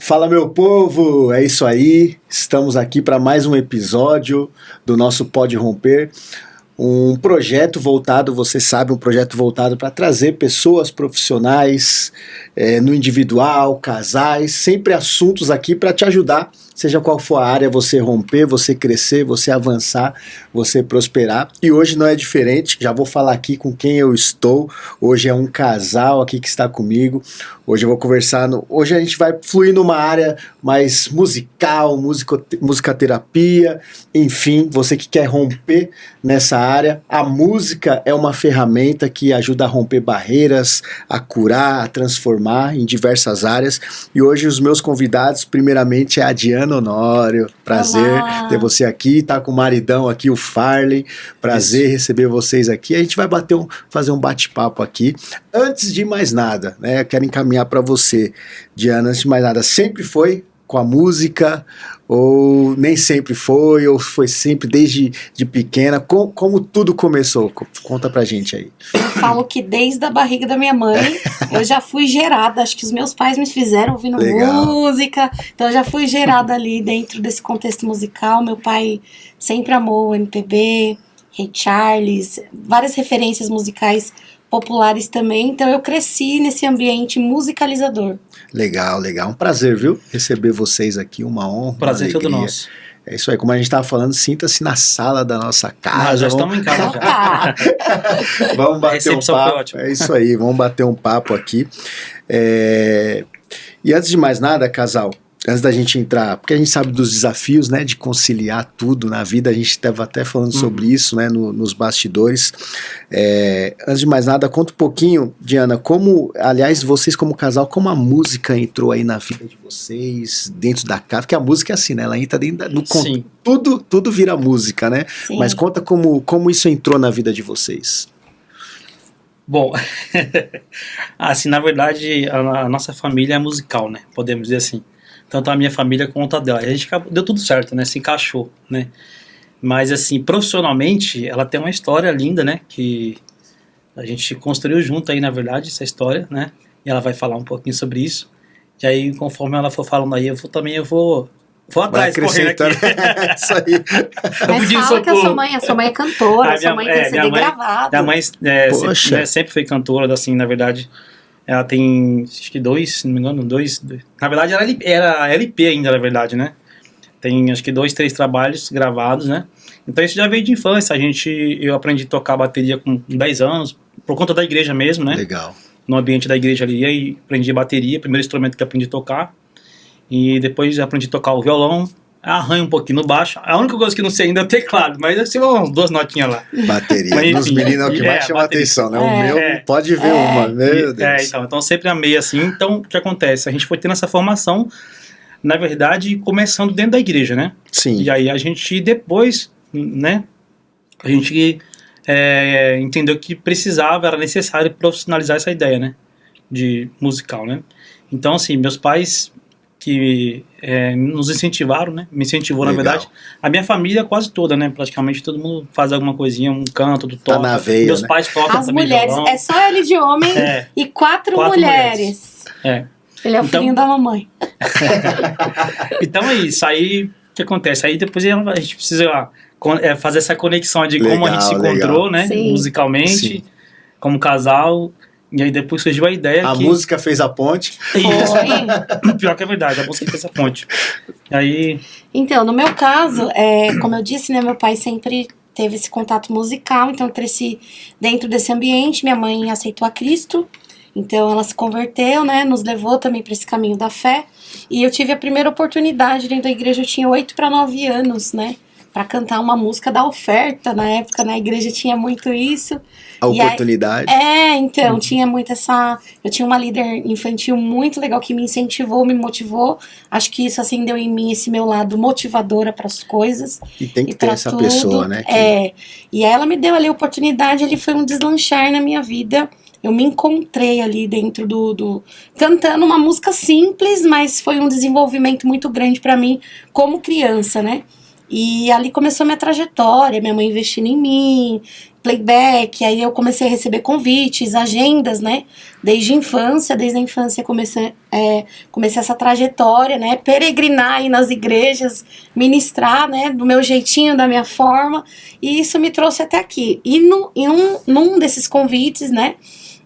Fala, meu povo, é isso aí, estamos aqui para mais um episódio do nosso Pode Romper, um projeto voltado, você sabe, um projeto voltado para trazer pessoas profissionais no individual, casais, sempre assuntos aqui para te ajudar, seja qual for a área, você romper, você crescer, você avançar, você prosperar. E hoje não é diferente, já vou falar aqui com quem eu estou. Hoje é um casal aqui que está comigo. Hoje eu vou conversar, hoje a gente vai fluir numa área mais musical, musicoterapia, enfim, você que quer romper nessa área. A música é uma ferramenta que ajuda a romper barreiras, a curar, a transformar em diversas áreas. E hoje os meus convidados, primeiramente, é a Diana Honório. Prazer ter você aqui, tá com o maridão aqui, o Farley. Prazer receber vocês aqui. A gente vai fazer um bate-papo aqui. Antes de mais nada, né, eu quero encaminhar para você, Diana, antes de mais nada, sempre foi com a música, ou nem sempre foi, ou foi sempre desde pequena? Como tudo começou? Conta pra gente aí. Eu falo que desde a barriga da minha mãe, eu já fui gerada, acho que os meus pais me fizeram ouvindo música, então eu já fui gerada ali dentro desse contexto musical. Meu pai sempre amou o MPB, Ray Charles, várias referências musicais populares também, então eu cresci nesse ambiente musicalizador. Legal, legal. Um prazer, viu? Receber vocês aqui, uma honra. Prazer todo nosso. É isso aí, como a gente estava falando, sinta-se na sala da nossa casa. Nós já estamos em casa já. Vamos bater um papo. É isso aí, vamos bater um papo aqui. E antes de mais nada, casal, antes da gente entrar, porque a gente sabe dos desafios, né, de conciliar tudo na vida, a gente estava até falando sobre isso, né, nos bastidores. Antes de mais nada, conta um pouquinho, Diana, aliás, vocês como casal, como a música entrou aí na vida de vocês, dentro da casa, porque a música é assim, né, ela entra dentro tudo vira música, né? Sim. Mas conta como isso entrou na vida de vocês. Bom, assim, na verdade, a nossa família é musical, né, podemos dizer assim. Tanto a minha família quanto a dela. A gente deu tudo certo, né? Se encaixou, né? Mas, assim, profissionalmente, ela tem uma história linda, né? Que a gente construiu junto aí, na verdade, essa história, né? E ela vai falar um pouquinho sobre isso. E aí, conforme ela for falando aí, eu vou atrás, correndo aqui. Isso aí. Mas fala que a sua mãe é cantora, a sua mãe tem CD gravado. Minha mãe sempre foi cantora, assim, na verdade. Ela tem, acho que se não me engano, dois. Na verdade, era LP ainda, na verdade, né? Tem, acho que 2, 3 trabalhos gravados, né? Então, isso já veio de infância. Eu aprendi a tocar bateria com 10 anos, por conta da igreja mesmo, né? Legal. No ambiente da igreja ali, aí aprendi bateria, primeiro instrumento que aprendi a tocar. E depois aprendi a tocar o violão. Arranho um pouquinho no baixo. A única coisa que não sei ainda é o teclado, mas eu sei umas 2 notinhas lá. Bateria. Mas, enfim, nos meninos é o que mais chama atenção, né? O meu pode ver uma, meu Deus. Então sempre amei assim. Então, o que acontece? A gente foi tendo essa formação, na verdade, começando dentro da igreja, né? Sim. E aí a gente depois, né? A gente entendeu que era necessário profissionalizar essa ideia, né? De musical, né? Então, assim, meus pais que nos incentivaram, né? Me incentivou, legal. Na verdade. A minha família quase toda, né? Praticamente todo mundo faz alguma coisinha, um canto do toque. Tá na veia, meus né? pais tocam as também mulheres, violão. é só ele de homem e 4 mulheres. Ele é o filhinho da mamãe. Então é isso. Aí, o que acontece? Aí depois a gente precisa fazer essa conexão de legal, como a gente se encontrou, né? Sim. Musicalmente, sim. Como casal. E aí depois surgiu a ideia a música fez a ponte. Isso. Pior que é verdade, a música fez a ponte. Aí... Então, no meu caso, como eu disse, né, meu pai sempre teve esse contato musical, então eu cresci dentro desse ambiente. Minha mãe aceitou a Cristo, então ela se converteu, né, nos levou também para esse caminho da fé. E eu tive a primeira oportunidade dentro da igreja, eu tinha 8 para 9 anos, né, para cantar uma música da oferta. Na época, na igreja tinha muito isso. A oportunidade. Então, tinha muito eu tinha uma líder infantil muito legal que me incentivou, me motivou. Acho que isso acendeu em mim esse meu lado motivadora para as coisas. E tem que ter essa tudo. Pessoa, né? E aí ela me deu ali a oportunidade, ali foi um deslanchar na minha vida. Eu me encontrei ali dentro cantando uma música simples, mas foi um desenvolvimento muito grande para mim como criança, né? E ali começou a minha trajetória, minha mãe investindo em mim, playback, aí eu comecei a receber convites, agendas, né? Desde a infância comecei essa trajetória, né? Peregrinar aí nas igrejas, ministrar, né? Do meu jeitinho, da minha forma, e isso me trouxe até aqui. E num desses convites, né?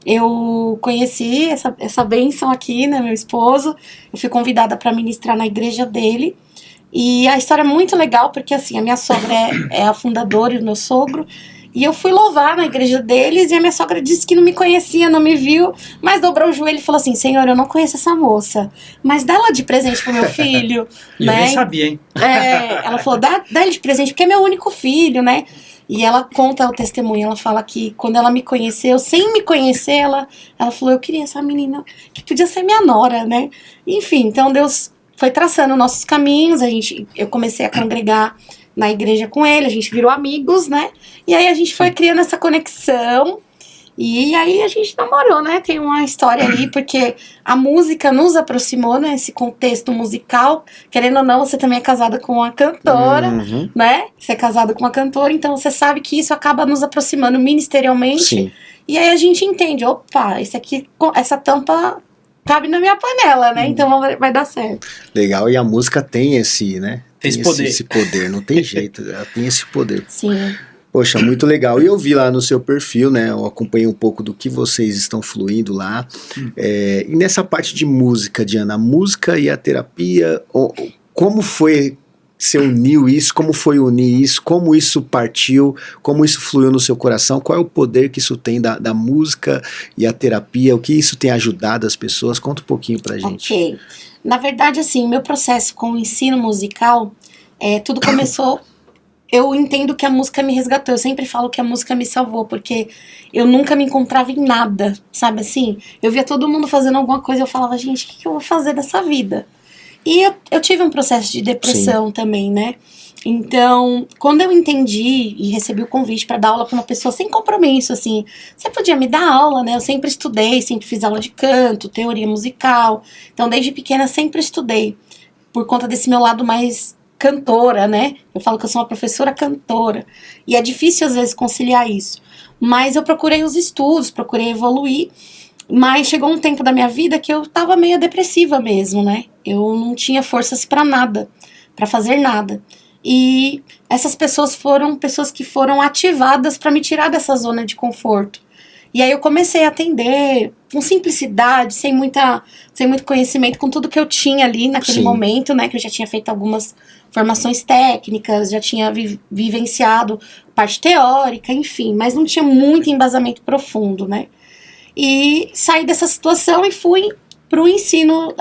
Eu conheci essa bênção aqui, né? Meu esposo, eu fui convidada para ministrar na igreja dele. E a história é muito legal, porque assim, a minha sogra é a fundadora e o meu sogro. E eu fui louvar na igreja deles e a minha sogra disse que não me conhecia, não me viu, mas dobrou o joelho e falou assim: Senhor, eu não conheço essa moça, mas dá ela de presente pro meu filho. Eu né? nem sabia, hein? Ela falou, dá ele de presente, porque é meu único filho, né? E ela conta o testemunho, ela fala que quando ela me conheceu, sem me conhecer, ela falou, eu queria essa menina que podia ser minha nora, né? Enfim, então Deus foi traçando nossos caminhos, eu comecei a congregar na igreja com ele, a gente virou amigos, né? E aí a gente foi criando essa conexão, e aí a gente namorou, né? Tem uma história ali, porque a música nos aproximou, né? Esse contexto musical, querendo ou não, você também é casada com uma cantora, né? Você é casada com uma cantora, então você sabe que isso acaba nos aproximando ministerialmente. Sim. E aí a gente entende, opa, essa tampa cabe na minha panela, né? Então vai dar certo. Legal, e a música tem esse, né? Tem esse poder. Esse poder, não tem jeito, ela tem esse poder. Sim. Poxa, muito legal. E eu vi lá no seu perfil, né? Eu acompanhei um pouco do que vocês estão fluindo lá. E nessa parte de música, Diana, a música e a terapia, como foi você uniu isso? Como foi unir isso? Como isso partiu? Como isso fluiu no seu coração? Qual é o poder que isso tem da música e a terapia? O que isso tem ajudado as pessoas? Conta um pouquinho pra gente. Ok. Na verdade, assim, o meu processo com o ensino musical, tudo começou... Eu entendo que a música me resgatou. Eu sempre falo que a música me salvou, porque eu nunca me encontrava em nada, sabe assim? Eu via todo mundo fazendo alguma coisa e eu falava, gente, o que eu vou fazer dessa vida? E eu tive um processo de depressão também, né? Então, quando eu entendi e recebi o convite para dar aula para uma pessoa sem compromisso, assim, você podia me dar aula, né? Eu sempre estudei, sempre fiz aula de canto, teoria musical. Então, desde pequena, sempre estudei, por conta desse meu lado mais cantora, né? Eu falo que eu sou uma professora cantora. E é difícil, às vezes, conciliar isso. Mas eu procurei os estudos, procurei evoluir. Mas chegou um tempo da minha vida que eu tava meio depressiva mesmo, né? Eu não tinha forças pra nada, pra fazer nada. E essas pessoas foram pessoas que foram ativadas pra me tirar dessa zona de conforto. E aí eu comecei a atender com simplicidade, sem muito conhecimento, com tudo que eu tinha ali naquele momento, né? Que eu já tinha feito algumas formações técnicas, já tinha vivenciado parte teórica, enfim. Mas não tinha muito embasamento profundo, né? E saí dessa situação e fui pro ensino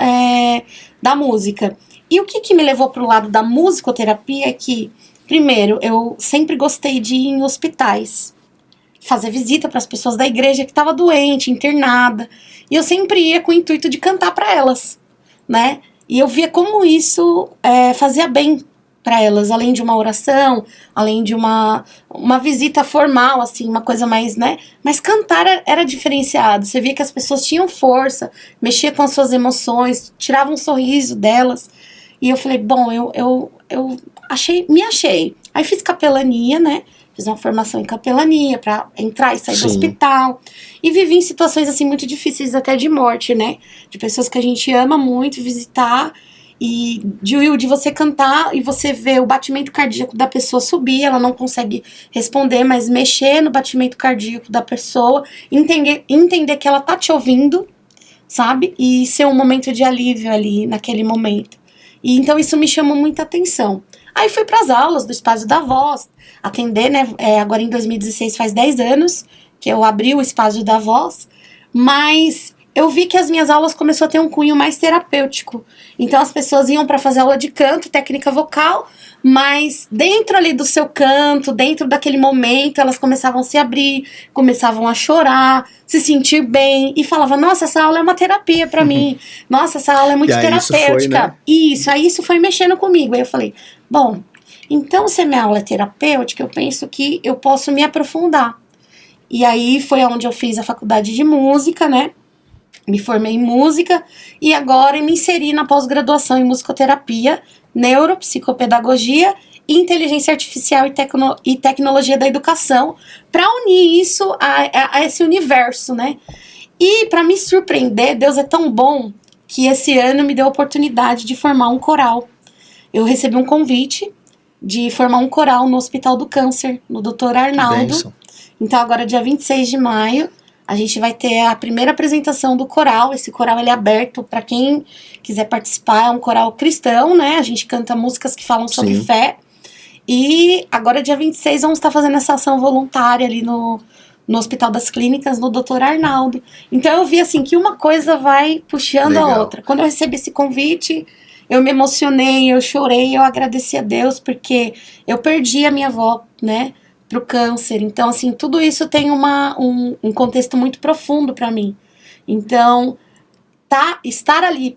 da música. E o que me levou pro lado da musicoterapia é que, primeiro, eu sempre gostei de ir em hospitais, fazer visita para as pessoas da igreja que estava doente, internada, e eu sempre ia com o intuito de cantar para elas, né? E eu via como isso fazia bem para elas, além de uma oração, além de uma visita formal, assim, uma coisa mais, né? Mas cantar era diferenciado, você via que as pessoas tinham força, mexia com as suas emoções, tirava um sorriso delas, e eu falei, bom, eu me achei. Aí fiz capelania, né? Fiz uma formação em capelania pra entrar e sair do hospital. E vivi em situações, assim, muito difíceis, até de morte, né? De pessoas que a gente ama muito, visitar. E de você cantar e você ver o batimento cardíaco da pessoa subir, ela não consegue responder, mas mexer no batimento cardíaco da pessoa, entender que ela tá te ouvindo, sabe? E ser um momento de alívio ali, naquele momento. E então isso me chamou muita atenção. Aí fui para as aulas do Espaço da Voz, atender, né? Agora em 2016 faz 10 anos que eu abri o Espaço da Voz, mas eu vi que as minhas aulas começaram a ter um cunho mais terapêutico. Então as pessoas iam para fazer aula de canto, técnica vocal, mas dentro ali do seu canto, dentro daquele momento, elas começavam a se abrir, começavam a chorar, se sentir bem, e falavam, nossa, essa aula é uma terapia para mim, nossa, essa aula é muito terapêutica. Aí isso foi mexendo comigo, aí eu falei, bom, então se a minha aula é terapêutica, eu penso que eu posso me aprofundar. E aí foi onde eu fiz a faculdade de música, né? Me formei em música e agora me inseri na pós-graduação em musicoterapia, neuropsicopedagogia inteligência artificial e tecnologia da educação, para unir isso a esse universo, né? E para me surpreender, Deus é tão bom que esse ano me deu a oportunidade de formar um coral. Eu recebi um convite de formar um coral no Hospital do Câncer, no Dr. Arnaldo. Então agora, dia 26 de maio, a gente vai ter a primeira apresentação do coral. Esse coral ele é aberto para quem quiser participar. É um coral cristão, né? A gente canta músicas que falam sobre fé. E agora, dia 26, vamos estar fazendo essa ação voluntária ali no Hospital das Clínicas, no Dr. Arnaldo. Então eu vi assim que uma coisa vai puxando a outra. Quando eu recebi esse convite, eu me emocionei, eu chorei, eu agradeci a Deus, porque eu perdi a minha avó, né, pro câncer. Então, assim, tudo isso tem um contexto muito profundo para mim. Então, estar ali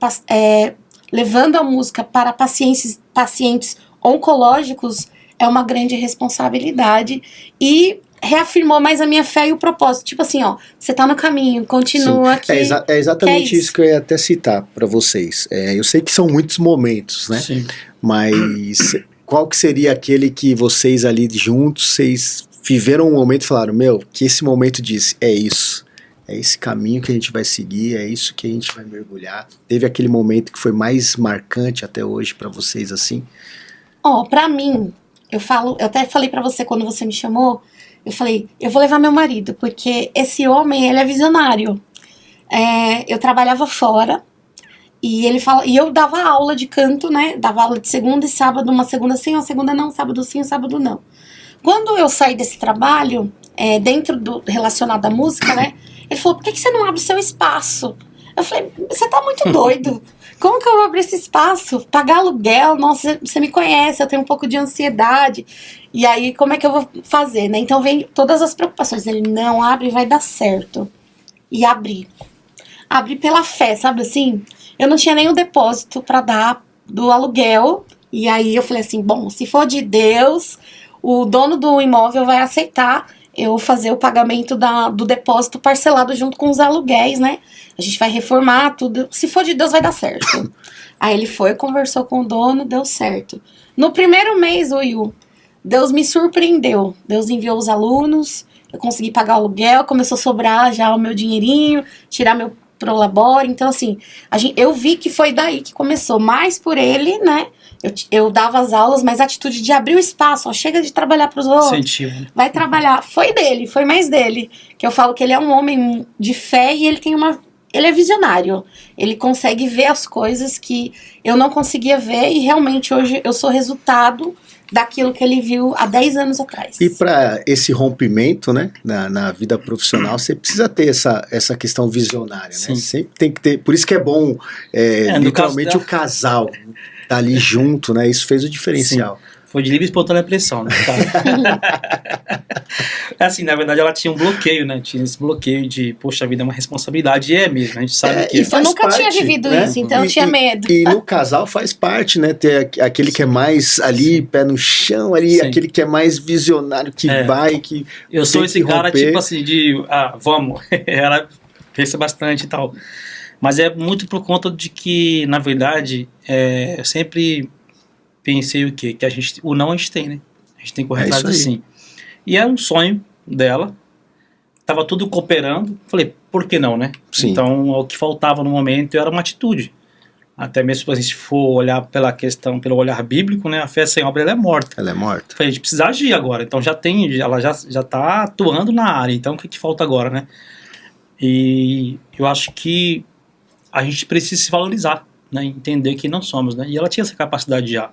levando a música para pacientes oncológicos é uma grande responsabilidade e reafirmou mais a minha fé e o propósito. Tipo assim, ó, você tá no caminho, continua aqui. É exatamente isso que eu ia até citar para vocês. Eu sei que são muitos momentos, né? Sim. Mas qual que seria aquele que vocês ali juntos, vocês viveram um momento e falaram, que esse momento disse, é isso. É esse caminho que a gente vai seguir, é isso que a gente vai mergulhar. Teve aquele momento que foi mais marcante até hoje para vocês, assim? Pra mim, eu até falei para você quando você me chamou, eu falei, eu vou levar meu marido, porque esse homem, ele é visionário. Eu trabalhava fora, e eu dava aula de canto, né? Dava aula de segunda e sábado, uma segunda sim, uma segunda não, sábado sim, sábado não. Quando eu saí desse trabalho, dentro do relacionado à música, né? Ele falou, por que você não abre o seu espaço? Eu falei, você tá muito doido. Como que eu vou abrir esse espaço? Pagar aluguel? Nossa, você me conhece, eu tenho um pouco de ansiedade. E aí, como é que eu vou fazer, né? Então, vem todas as preocupações. Ele, não, abre, vai dar certo. E abri. Abri pela fé, sabe assim? Eu não tinha nem o depósito para dar do aluguel. E aí, eu falei assim, bom, se for de Deus, o dono do imóvel vai aceitar eu fazer o pagamento do depósito parcelado junto com os aluguéis, né? A gente vai reformar tudo. Se for de Deus, vai dar certo. Aí ele foi, conversou com o dono, deu certo. No primeiro mês, Will, Deus me surpreendeu. Deus enviou os alunos, eu consegui pagar o aluguel, começou a sobrar já o meu dinheirinho, tirar meu prolabore. Então, assim, eu vi que foi daí que começou. Mais por ele, né? Eu dava as aulas, mas a atitude de abrir o espaço, ó, chega de trabalhar para os outros. Incentivo. Vai trabalhar. Foi dele, foi mais dele. Que eu falo que ele é um homem de fé e ele é visionário. Ele consegue ver as coisas que eu não conseguia ver e realmente hoje eu sou resultado daquilo que ele viu há 10 anos atrás. E para esse rompimento, né, na vida profissional, você precisa ter essa questão visionária, né? Sempre tem que ter. Por isso que é bom, literalmente, o casal tá ali junto, né? Isso fez o diferencial. Sim. Foi de livre e espontânea pressão, né? Assim, na verdade, ela tinha um bloqueio, né? Tinha esse bloqueio de, poxa, a vida é uma responsabilidade. E é mesmo, a gente sabe que eu nunca tinha vivido, né? Isso, então eu tinha medo. E no casal faz parte, né? Ter aquele que é mais ali, pé no chão, ali, aquele que é mais visionário, que vai, que eu sou esse cara, tipo assim, vamos. Ela pensa bastante e tal. Mas é muito por conta de que, na verdade, eu sempre pensei o quê? Que o não a gente tem, né? A gente tem que correr atrás do sim. E é um sonho dela. Tava tudo cooperando. Falei, por que não, né? Sim. Então, o que faltava no momento era uma atitude. Até mesmo se a gente for olhar pelo olhar bíblico, né? A fé sem obra, ela é morta. Ela é morta. Falei, a gente precisa agir agora. Então, ela já tá atuando na área. Então, o que falta agora, né? E eu acho que a gente precisa se valorizar, né? Entender que não somos, né? E ela tinha essa capacidade já.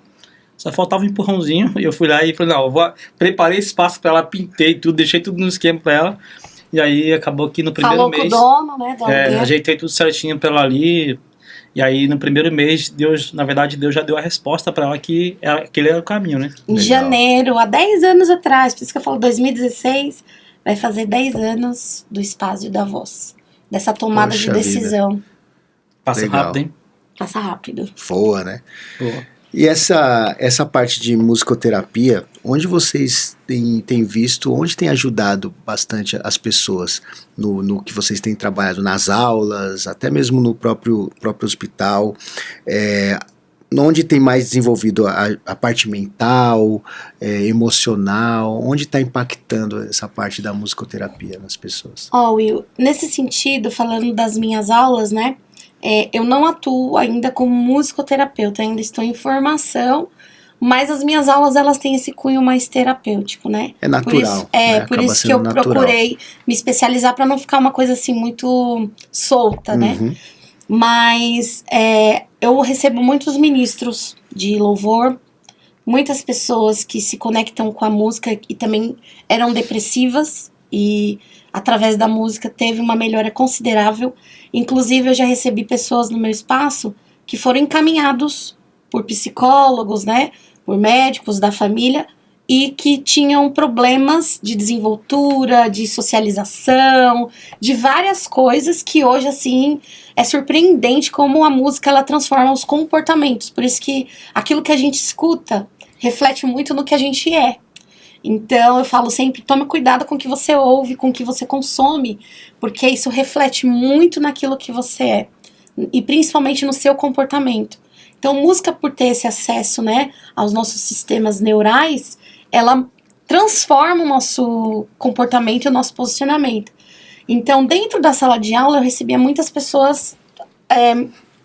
Só faltava um empurrãozinho, e eu fui lá e falei, não, preparei espaço para ela, pintei tudo, deixei tudo no esquema para ela, e aí acabou que no primeiro mês... Falou com o dono, né, ajeitei tudo certinho para ela ali, e aí no primeiro mês, Deus já deu a resposta para ela que aquele era o caminho, né? Em janeiro, há 10 anos atrás, por isso que eu falo 2016, vai fazer 10 anos do Espaço da Voz, dessa tomada de decisão. Vida. Passa rápido, hein? Passa rápido. Voa, né? Voa. E essa parte de musicoterapia, onde vocês têm visto, onde tem ajudado bastante as pessoas no que vocês têm trabalhado nas aulas, até mesmo no próprio hospital, onde tem mais desenvolvido a parte mental, emocional? Onde está impactando essa parte da musicoterapia nas pessoas? Will, nesse sentido, falando das minhas aulas, né? Eu não atuo ainda como musicoterapeuta, ainda estou em formação, mas as minhas aulas, elas têm esse cunho mais terapêutico, né? É natural. Por isso que eu procurei me especializar para não ficar uma coisa assim muito solta, né? Mas eu recebo muitos ministros de louvor, muitas pessoas que se conectam com a música e também eram depressivas e através da música teve uma melhora considerável. Inclusive eu já recebi pessoas no meu espaço que foram encaminhados por psicólogos, né, por médicos da família e que tinham problemas de desenvoltura, de socialização, de várias coisas que hoje, assim, é surpreendente como a música, ela transforma os comportamentos. Por isso que aquilo que a gente escuta reflete muito no que a gente é. Então, eu falo sempre, tome cuidado com o que você ouve, com o que você consome, porque isso reflete muito naquilo que você é, e principalmente no seu comportamento. Então, música, por ter esse acesso, né, aos nossos sistemas neurais, ela transforma o nosso comportamento e o nosso posicionamento. Então, dentro da sala de aula, eu recebia muitas pessoas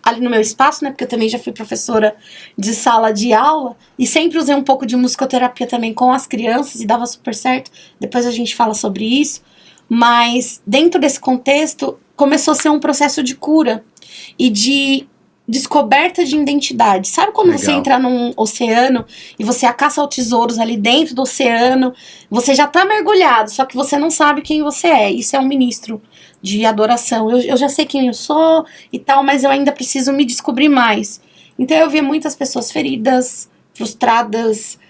ali no meu espaço, né, porque eu também já fui professora de sala de aula, e sempre usei um pouco de musicoterapia também com as crianças, e dava super certo. Depois a gente fala sobre isso. Mas, dentro desse contexto, começou a ser um processo de cura e de descoberta de identidade. Sabe quando Legal. Você entra num oceano e você caça tesouros ali dentro do oceano, você já tá mergulhado, só que você não sabe quem você é. Isso é um ministro de adoração. Eu já sei quem eu sou e tal, mas eu ainda preciso me descobrir mais. Então eu vi muitas pessoas feridas, frustradas,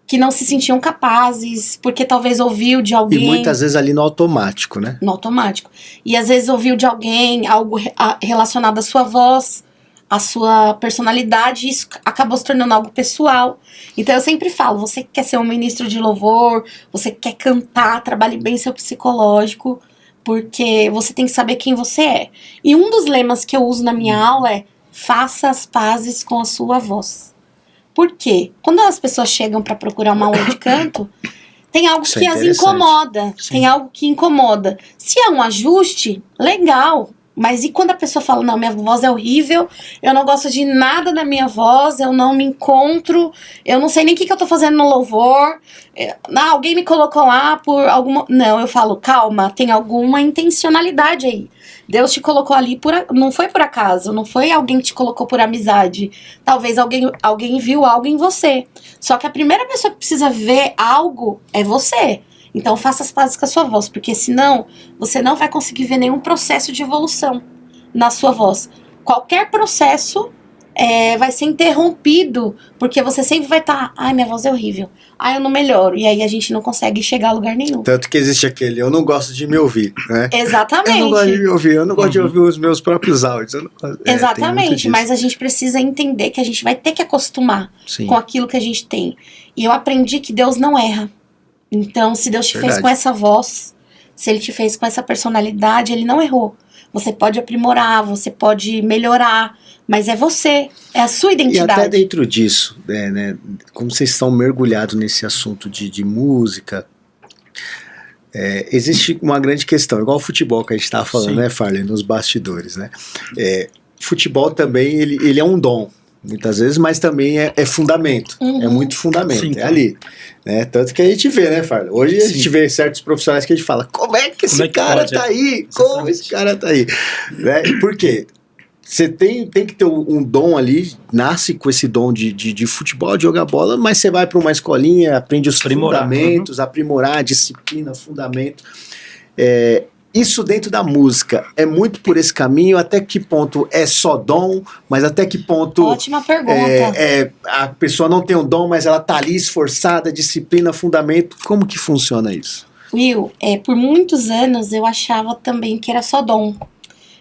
que não se sentiam capazes, porque talvez ouviu de alguém... E muitas vezes ali no automático, né? No automático. E às vezes ouviu de alguém algo relacionado à sua voz, à sua personalidade, e isso acabou se tornando algo pessoal. Então eu sempre falo, você que quer ser um ministro de louvor, você que quer cantar, trabalhe bem seu psicológico, porque você tem que saber quem você é. E um dos lemas que eu uso na minha aula é, faça as pazes com a sua voz. Por quê? Quando as pessoas chegam para procurar uma aula de canto, tem algo que as incomoda. Sim. Tem algo que incomoda. Se é um ajuste, legal. Mas e quando a pessoa fala, não, minha voz é horrível, eu não gosto de nada da minha voz, eu não me encontro, eu não sei nem o que eu tô fazendo no louvor, alguém me colocou lá por alguma... Não, eu falo, calma, tem alguma intencionalidade aí. Deus te colocou ali, não foi por acaso, não foi alguém que te colocou por amizade. Talvez alguém viu algo em você. Só que a primeira pessoa que precisa ver algo é você. Então faça as pazes com a sua voz, porque senão você não vai conseguir ver nenhum processo de evolução na sua voz. Qualquer processo vai ser interrompido, porque você sempre vai estar, ai, minha voz é horrível, ai, eu não melhoro, e aí a gente não consegue chegar a lugar nenhum. Tanto que existe aquele, eu não gosto de me ouvir, né? Exatamente. Eu não gosto de me ouvir, eu não gosto de ouvir os meus próprios áudios. Exatamente, mas a gente precisa entender que a gente vai ter que acostumar com aquilo que a gente tem. E eu aprendi que Deus não erra. Então, se Deus te fez com essa voz, se Ele te fez com essa personalidade, Ele não errou. Você pode aprimorar, você pode melhorar, mas é você, é a sua identidade. E até dentro disso, né, como vocês estão mergulhados nesse assunto de música, existe uma grande questão, igual o futebol que a gente estava falando, né, Farley, nos bastidores, né? Futebol também, ele é um dom, muitas vezes, mas também é fundamento, é muito fundamento, sim, ali. Né? Tanto que a gente vê, né, Farley? Hoje a gente vê certos profissionais que a gente fala, como é que esse cara tá aí? Como esse cara tá aí? Né? Por quê? Você tem que ter um dom ali, nasce com esse dom de futebol, de jogar bola, mas você vai para uma escolinha, aprende os fundamentos, aprimorar, disciplina, fundamento. Isso dentro da música é muito por esse caminho? Até que ponto é só dom, mas até que ponto... Ótima pergunta. A pessoa não tem um dom, mas ela tá ali esforçada, disciplina, fundamento. Como que funciona isso? Will, por muitos anos eu achava também que era só dom.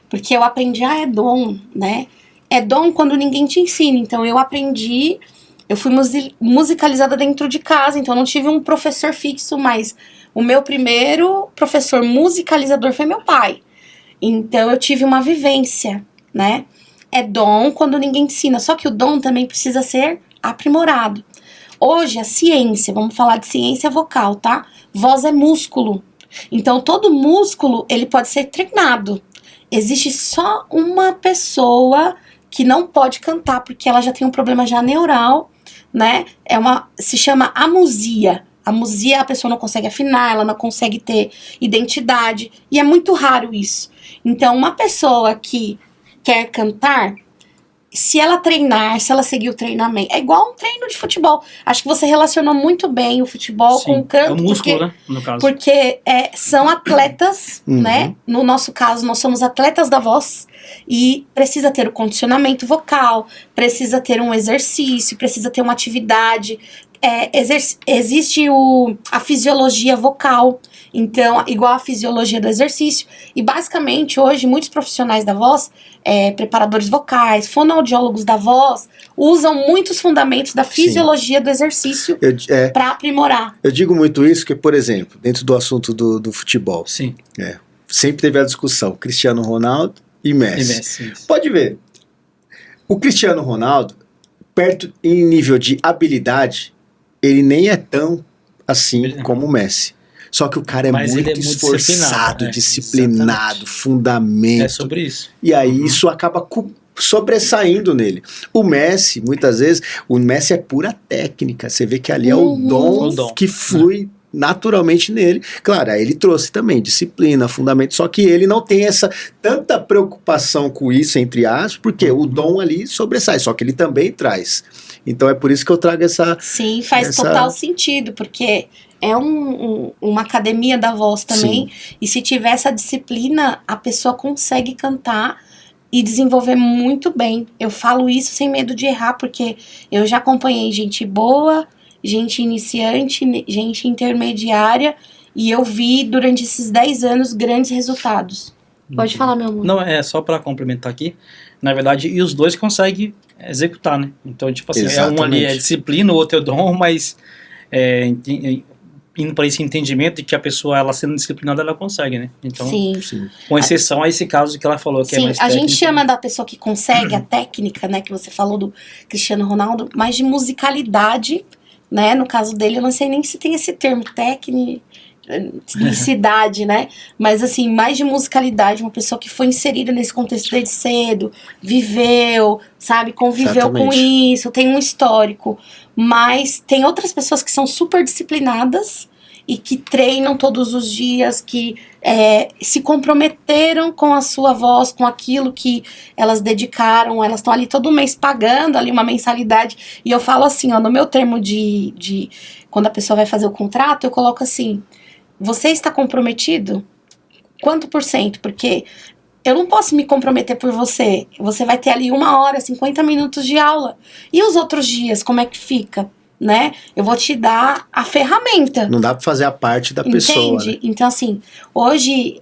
Porque eu aprendi, é dom, né? É dom quando ninguém te ensina. Então eu aprendi, eu fui musicalizada dentro de casa, então eu não tive um professor fixo, mas o meu primeiro professor musicalizador foi meu pai. Então eu tive uma vivência, né? é dom quando ninguém ensina. Só que o dom também precisa ser aprimorado. Hoje, a ciência, vamos falar de ciência vocal, tá? Voz é músculo. Então, todo músculo, ele pode ser treinado. Existe só uma pessoa que não pode cantar, porque ela já tem um problema já neural, né? Se chama amusia. Amusia, a pessoa não consegue afinar, ela não consegue ter identidade. E é muito raro isso. Então, uma pessoa que quer cantar, se ela treinar, se ela seguir o treinamento, é igual um treino de futebol. Acho que você relacionou muito bem o futebol com o canto. É o músculo, né, no caso. Porque são atletas, né? No nosso caso, nós somos atletas da voz e precisa ter o condicionamento vocal, precisa ter um exercício, precisa ter uma atividade. Existe a fisiologia vocal, então, igual a fisiologia do exercício. E basicamente, hoje, muitos profissionais da voz, preparadores vocais, fonoaudiólogos da voz, usam muitos fundamentos da fisiologia do exercício para aprimorar. Eu digo muito isso porque, por exemplo, dentro do assunto do futebol, Sim. Sempre teve a discussão Cristiano Ronaldo e Messi. Pode ver, o Cristiano Ronaldo, perto em nível de habilidade, ele nem é tão assim como o Messi. Só que o cara é muito esforçado, disciplinado, fundamento. É sobre isso. E aí isso acaba sobressaindo nele. O Messi, muitas vezes, o Messi é pura técnica. Você vê que ali é o dom que flui naturalmente nele. Claro, aí ele trouxe também disciplina, fundamento, só que ele não tem tanta preocupação com isso, entre aspas, porque o dom ali sobressai, só que ele também traz. Então é por isso que eu trago essa... Sim, faz total sentido, porque é uma academia da voz também, e se tiver essa disciplina, a pessoa consegue cantar e desenvolver muito bem. Eu falo isso sem medo de errar, porque eu já acompanhei gente boa, gente iniciante, gente intermediária, e eu vi durante esses 10 anos grandes resultados. Pode falar, meu amor. Não, é só para complementar aqui. Na verdade, e os dois conseguem executar, né? Então, tipo assim, um ali é disciplina, o outro é dom, mas indo para esse entendimento de que a pessoa, ela sendo disciplinada, ela consegue, né? Então, sim. Com exceção a esse caso que ela falou, que é mais técnico. A gente chama da pessoa que consegue a técnica, né? Que você falou do Cristiano Ronaldo, mas de musicalidade, né? No caso dele, eu não sei nem se tem esse termo tecnicidade, né? Mas assim, mais de musicalidade, uma pessoa que foi inserida nesse contexto desde cedo, viveu, sabe, conviveu com isso, tem um histórico. Mas tem outras pessoas que são super disciplinadas e que treinam todos os dias, que se comprometeram com a sua voz, com aquilo que elas dedicaram, elas estão ali todo mês pagando ali uma mensalidade. E eu falo assim, ó, no meu termo de quando a pessoa vai fazer o contrato, eu coloco assim: você está comprometido? Quanto por cento? Porque eu não posso me comprometer por você. Você vai ter ali 1 hora, 50 minutos de aula. E os outros dias, como é que fica? Né? Eu vou te dar a ferramenta. Não dá pra fazer a parte da pessoa. Entende? Né? Então, assim, hoje,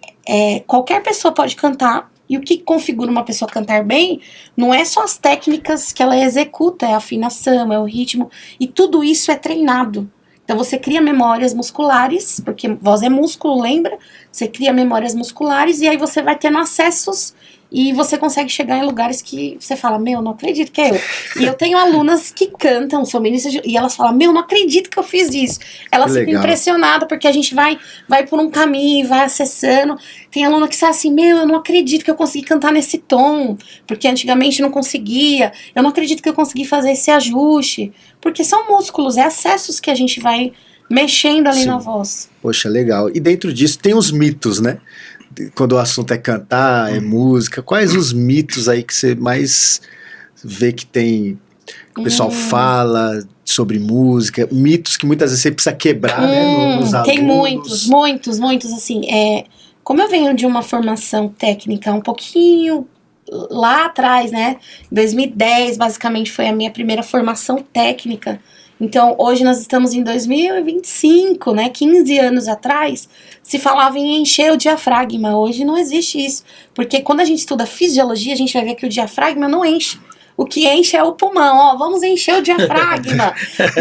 qualquer pessoa pode cantar. E o que configura uma pessoa cantar bem não é só as técnicas que ela executa, é a afinação, é o ritmo. E tudo isso é treinado. Então você cria memórias musculares, porque voz é músculo, lembra? Você cria memórias musculares e aí você vai tendo acessos e você consegue chegar em lugares que você fala, meu, não acredito que é eu. E eu tenho alunas que cantam, são ministras, e elas falam, meu, não acredito que eu fiz isso. Elas ficam impressionadas, porque a gente vai por um caminho, vai acessando. Tem aluna que fala assim, meu, eu não acredito que eu consegui cantar nesse tom, porque antigamente não conseguia. Eu não acredito que eu consegui fazer esse ajuste. Porque são músculos, acessos que a gente vai mexendo ali na voz. Poxa, legal. E dentro disso tem os mitos, né? Quando o assunto é cantar, é música, quais os mitos aí que você mais vê que tem, que o pessoal fala sobre música, mitos que muitas vezes você precisa quebrar, né, nos alunos? Tem muitos, assim, como eu venho de uma formação técnica um pouquinho lá atrás, né, 2010 basicamente foi a minha primeira formação técnica. Então, hoje nós estamos em 2025, né? 15 anos atrás, se falava em encher o diafragma. Hoje não existe isso. Porque quando a gente estuda fisiologia, a gente vai ver que o diafragma não enche. O que enche é o pulmão. Ó, vamos encher o diafragma.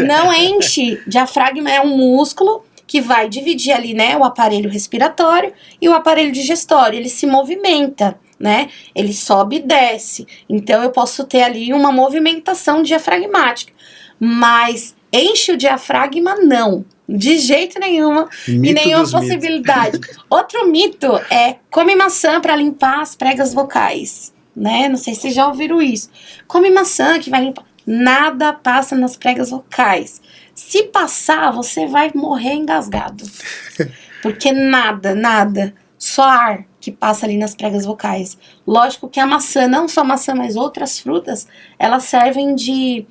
Não enche. Diafragma é um músculo que vai dividir ali, né? O aparelho respiratório e o aparelho digestório. Ele se movimenta. né? Ele sobe e desce. Então eu posso ter ali uma movimentação diafragmática. Mas enche o diafragma, não. De jeito nenhuma. Mito e nenhuma dos possibilidade. Outro mito é come maçã para limpar as pregas vocais, né? Não sei se vocês já ouviram isso. Come maçã que vai limpar. Nada passa nas pregas vocais. Se passar, você vai morrer engasgado. Porque nada, só ar que passa ali nas pregas vocais. Lógico que a maçã, não só maçã, mas outras frutas, elas servem de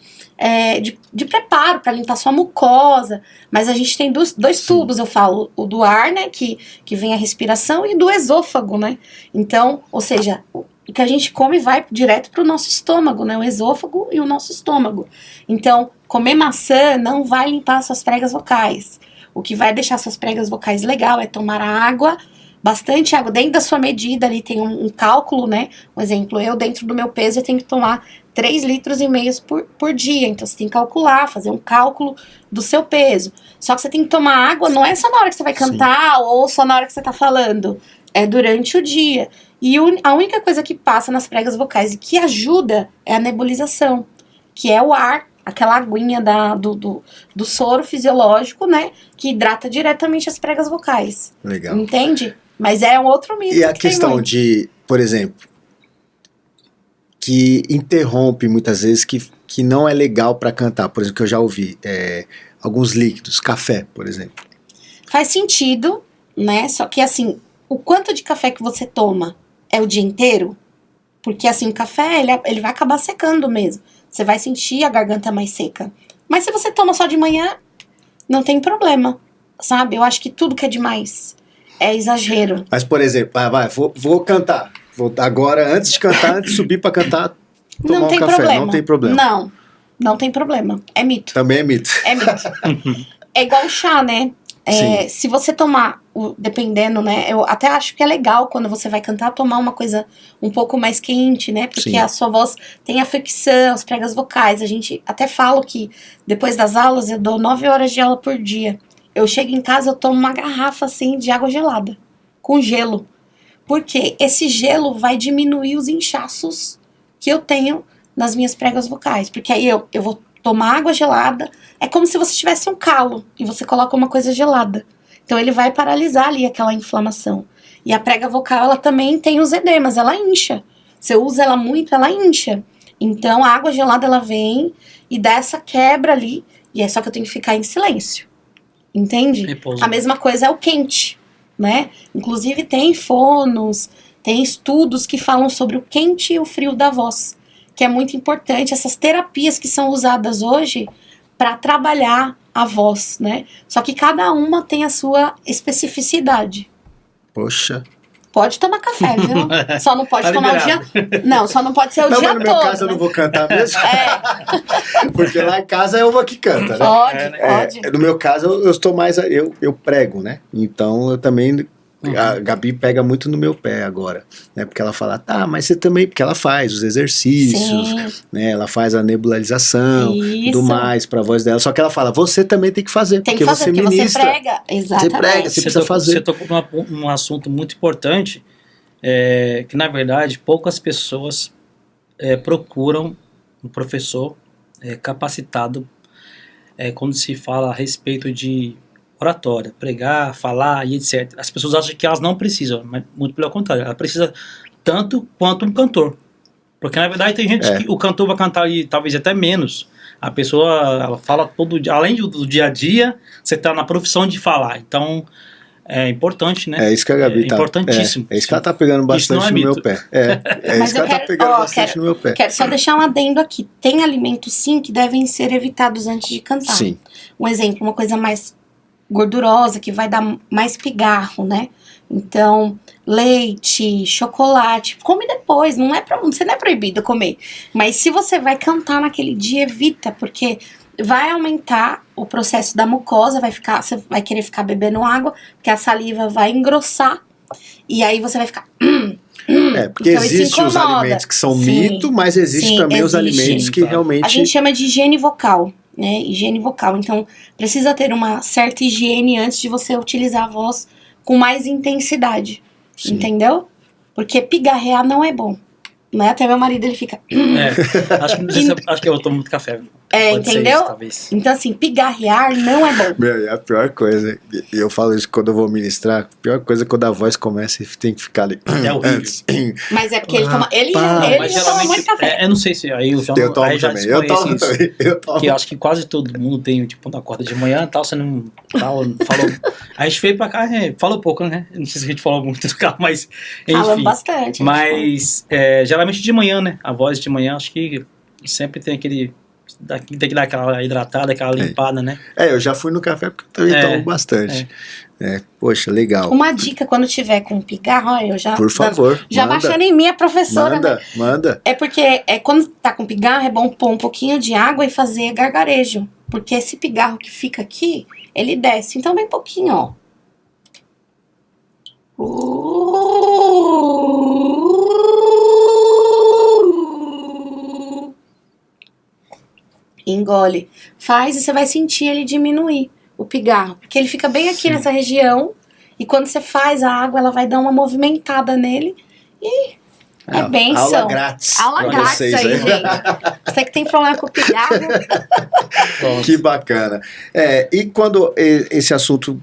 preparo para limpar sua mucosa. Mas a gente tem dois tubos, eu falo, o do ar, né, que vem a respiração, e do esôfago, né? Então, ou seja, o que a gente come vai direto para o nosso estômago, né? O esôfago e o nosso estômago. Então, comer maçã não vai limpar suas pregas vocais. O que vai deixar suas pregas vocais legal é tomar água, bastante água, dentro da sua medida, ali tem um cálculo, né? Um exemplo, eu dentro do meu peso eu tenho que tomar 3,5 litros por dia, então você tem que calcular, fazer um cálculo do seu peso. Só que você tem que tomar água, não é só na hora que você vai cantar, sim, ou só na hora que você tá falando, é durante o dia. E a única coisa que passa nas pregas vocais e que ajuda é a nebulização, que é o ar, aquela aguinha do soro fisiológico, né? Que hidrata diretamente as pregas vocais. Legal. Entende? Mas é um outro mito. E a questão de, por exemplo, que interrompe muitas vezes, que não é legal para cantar. Por exemplo, que eu já ouvi, alguns líquidos, café, por exemplo. Faz sentido, né? Só que assim, o quanto de café que você toma é o dia inteiro? Porque assim, o café, ele vai acabar secando mesmo. Você vai sentir a garganta mais seca. Mas se você toma só de manhã, não tem problema, sabe? Eu acho que tudo que é demais é exagero. Mas, por exemplo, vou cantar. Agora, antes de cantar, antes de subir pra cantar, tomar um café. Problema. Não tem problema. Não tem problema. É mito. Também é mito. É mito. É igual o chá, né? Se você tomar, dependendo, né? Eu até acho que é legal quando você vai cantar, tomar uma coisa um pouco mais quente, né? Porque a sua voz tem a fricção, as pregas vocais. A gente até fala que depois das aulas eu dou 9 horas de aula por dia. Eu chego em casa, eu tomo uma garrafa assim de água gelada, com gelo. Porque esse gelo vai diminuir os inchaços que eu tenho nas minhas pregas vocais. Porque aí eu vou tomar água gelada, é como se você tivesse um calo e você coloca uma coisa gelada. Então ele vai paralisar ali aquela inflamação. E a prega vocal, ela também tem os edemas, ela incha. Você usa ela muito, ela incha. Então a água gelada, ela vem e dá essa quebra ali, e é só que eu tenho que ficar em silêncio. Entende? Repouso. A mesma coisa é o quente, né? Inclusive tem fonos, tem estudos que falam sobre o quente e o frio da voz, que é muito importante, essas terapias que são usadas hoje para trabalhar a voz, né? Só que cada uma tem a sua especificidade. Poxa. Pode tomar café, viu? Só não pode Tá tomar liberado. o dia... Não, só não pode ser o dia todo. Mas no meu caso eu não vou cantar mesmo. Porque lá em casa é uma que canta, né? Pode. No meu caso eu estou mais... Eu prego, né? Então eu também... A Gabi pega muito no meu pé agora, né? Porque ela fala, tá, mas você também... Porque ela faz os exercícios, né? Ela faz a nebulização, tudo mais pra voz dela. Só que ela fala, você também tem que fazer, tem que fazer, porque ministra. você prega. Exatamente. Você prega, você precisa fazer. Você tocou num assunto muito importante, que na verdade poucas pessoas procuram um professor capacitado quando se fala a respeito de oratória, pregar, falar e etc. As pessoas acham que elas não precisam, mas muito pelo contrário, ela precisa tanto quanto um cantor. Porque na verdade tem gente que o cantor vai cantar ali talvez até menos. A pessoa, ela fala todo dia, além do dia a dia, você está na profissão de falar. Então é importante, né? É isso que a Gabi tá. Importantíssimo. É isso que ela tá pegando bastante no meu pé. É isso que ela tá pegando bastante no meu pé. Quero só deixar um adendo aqui. Tem alimentos sim que devem ser evitados antes de cantar. Sim. Um exemplo, uma coisa mais gordurosa, que vai dar mais pigarro, né? Então, leite, chocolate, come depois, você não é proibido comer. Mas se você vai cantar naquele dia, evita, porque vai aumentar o processo da mucosa, você vai querer ficar bebendo água, porque a saliva vai engrossar, e aí você vai ficar... Porque então, existem os alimentos que são mito, mas existem também os alimentos que realmente... A gente chama de higiene vocal, né? Higiene vocal. Então, precisa ter uma certa higiene antes de você utilizar a voz com mais intensidade. Sim. Entendeu? Porque pigarrear não é bom. Né? Até meu marido, ele fica... Acho que eu tomo muito café. Pode entendeu? Isso, talvez. Então, assim, pigarrear não é bom. Meu, é a pior coisa, e eu falo isso quando eu vou ministrar, a pior coisa é quando a voz começa e tem que ficar ali. É horrível. Mas é porque ele toma... Ele Mas já toma muito café. eu não sei se aí eu já Eu tomo aí já também, eu tomo isso. também. Porque eu acho que quase todo mundo tem, tipo, quando acorda de manhã e tal, você não falou. A gente veio pra cá, falou pouco, né? Não sei se a gente falou muito do carro, mas enfim. Falando bastante. Mas geralmente de manhã, né? A voz de manhã, acho que sempre tem aquele... Tem que dar aquela hidratada, aquela limpada, né? Eu já fui no café porque eu também tomo bastante. Poxa, legal. Uma dica, quando tiver com pigarro, olha, eu já... Por favor, já manda. baixando em mim a professora. Manda. Né? É porque quando tá com pigarro, é bom pôr um pouquinho de água e fazer gargarejo. Porque esse pigarro que fica aqui, ele desce. Então, bem pouquinho, ó. Engole. Faz e você vai sentir ele diminuir, o pigarro. Porque ele fica bem aqui nessa região. E quando você faz a água, ela vai dar uma movimentada nele. E é bênção. Aula grátis. Aula grátis vocês, aí, gente. Você que tem problema com o pigarro. Que bacana. E quando esse assunto,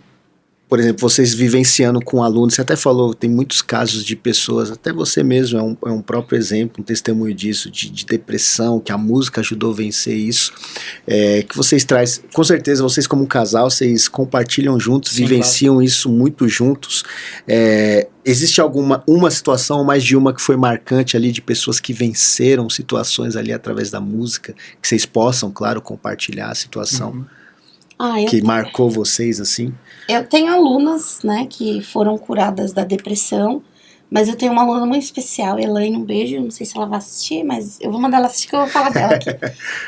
por exemplo, vocês vivenciando com alunos, você até falou, tem muitos casos de pessoas, até você mesmo é um próprio exemplo, um testemunho disso, de depressão, que a música ajudou a vencer isso, que vocês trazem, com certeza vocês como um casal, vocês compartilham juntos, sim, vivenciam claro. Isso muito juntos. Existe uma situação, ou mais de uma, que foi marcante ali, de pessoas que venceram situações ali através da música, que vocês possam, claro, compartilhar a situação que marcou vocês, assim? Eu tenho alunas, né, que foram curadas da depressão, mas eu tenho uma aluna muito especial, Elaine, um beijo, não sei se ela vai assistir, mas eu vou mandar ela assistir que eu vou falar dela aqui.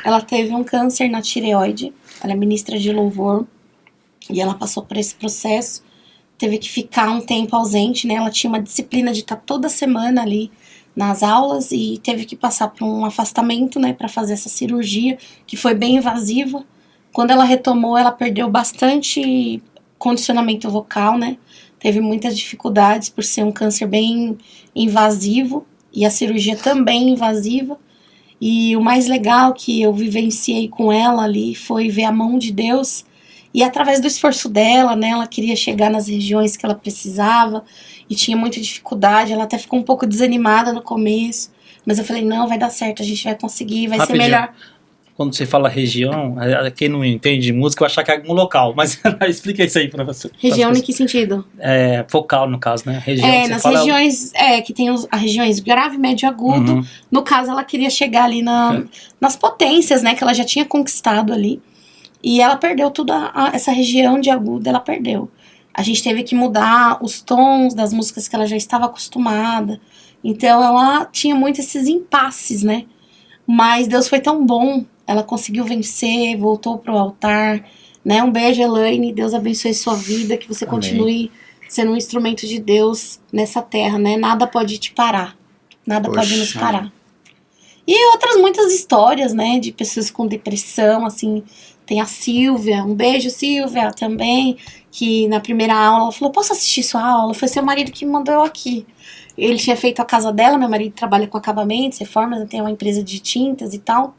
Ela teve um câncer na tireoide, ela é ministra de louvor, e ela passou por esse processo, teve que ficar um tempo ausente, né, ela tinha uma disciplina de estar toda semana ali nas aulas, e teve que passar por um afastamento, né, para fazer essa cirurgia, que foi bem invasiva. Quando ela retomou, ela perdeu bastante condicionamento vocal, né? Teve muitas dificuldades por ser um câncer bem invasivo e a cirurgia também invasiva. E o mais legal que eu vivenciei com ela ali foi ver a mão de Deus e através do esforço dela, né? Ela queria chegar nas regiões que ela precisava e tinha muita dificuldade. Ela até ficou um pouco desanimada no começo, mas eu falei, não, vai dar certo, a gente vai conseguir, vai ser melhor. Quando você fala região, quem não entende de música vai achar que é algum local, mas explica isso aí pra você. Região em que sentido? Focal, no caso, né? Região, nas regiões, que tem as regiões grave, médio e agudo. Uhum. No caso, ela queria chegar ali nas potências, né? Que ela já tinha conquistado ali. E ela perdeu essa região de agudo, ela perdeu. A gente teve que mudar os tons das músicas que ela já estava acostumada. Então, ela tinha muito esses impasses, né? Mas Deus foi tão bom. Ela conseguiu vencer, voltou pro altar, né? Um beijo, Elaine, Deus abençoe sua vida, que você continue sendo um instrumento de Deus nessa terra, né? Nada pode te parar, nada pode nos parar. E outras muitas histórias, né? De pessoas com depressão, assim, tem a Silvia, um beijo, Silvia, também, que na primeira aula, ela falou, posso assistir sua aula? Foi seu marido que me mandou eu aqui. Ele tinha feito a casa dela, meu marido trabalha com acabamentos, reformas, tem uma empresa de tintas e tal.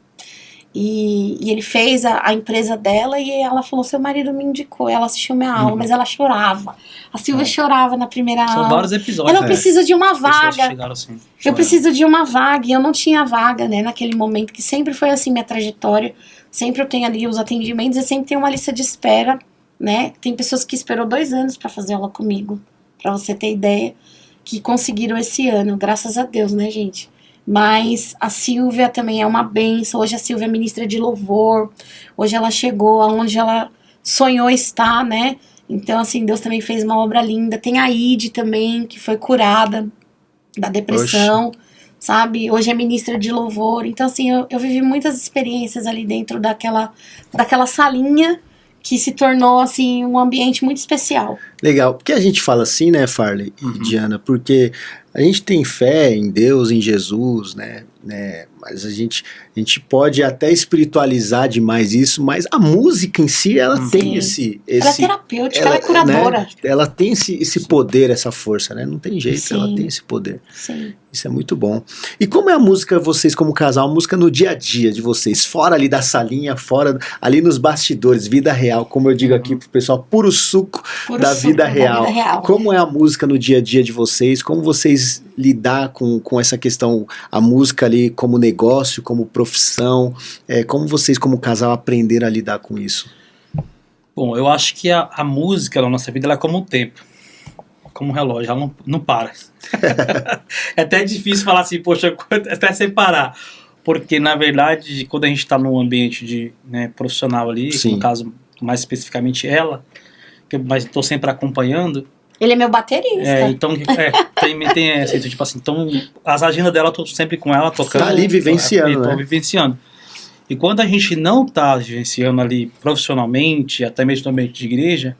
E ele fez a empresa dela e ela falou, seu marido me indicou, ela assistiu minha aula, mas ela chorava. A Silvia chorava na primeira aula. São vários episódios. Eu preciso de uma vaga. Assim, eu preciso de uma vaga. E eu não tinha vaga, né, naquele momento, que sempre foi assim minha trajetória. Sempre eu tenho ali os atendimentos e sempre tem uma lista de espera, né. Tem pessoas que esperou 2 anos pra fazer aula comigo, pra você ter ideia, que conseguiram esse ano, graças a Deus, né, gente. Mas a Silvia também é uma bênção. Hoje a Silvia é ministra de louvor. Hoje ela chegou aonde ela sonhou estar, né? Então, assim, Deus também fez uma obra linda. Tem a Ide também, que foi curada da depressão, sabe? Hoje é ministra de louvor. Então, assim, eu vivi muitas experiências ali dentro daquela salinha que se tornou, assim, um ambiente muito especial. Legal. Porque a gente fala assim, né, Farley e Diana? Porque a gente tem fé em Deus, em Jesus, né? né? Mas a gente pode até espiritualizar demais isso, mas a música em si, ela tem esse... Ela é terapêutica, ela é curadora. Né? Ela tem esse poder, essa força, né? Não tem jeito, Sim. ela tem esse poder. Sim. Isso é muito bom. E como é a música, vocês como casal, a música no dia a dia de vocês, fora ali da salinha, fora ali nos bastidores, vida real, como eu digo aqui pro pessoal, puro suco da vida real. Como é a música no dia a dia de vocês? Como vocês lidar com essa questão, a música ali como negócio, como profissão? Como vocês como casal aprenderam a lidar com isso? Bom, eu acho que a música na nossa vida ela é como o tempo, como um relógio, ela não para. É até difícil falar assim, poxa, até sem parar. Porque, na verdade, quando a gente está num ambiente profissional ali, Sim. no caso, mais especificamente ela, mas estou sempre acompanhando. Ele é meu baterista. Então, tem essa, tipo assim, então, as agendas dela, eu tô sempre com ela, tocando. Tá ali vivenciando, Tô vivenciando. E quando a gente não tá vivenciando ali profissionalmente, até mesmo no ambiente de igreja,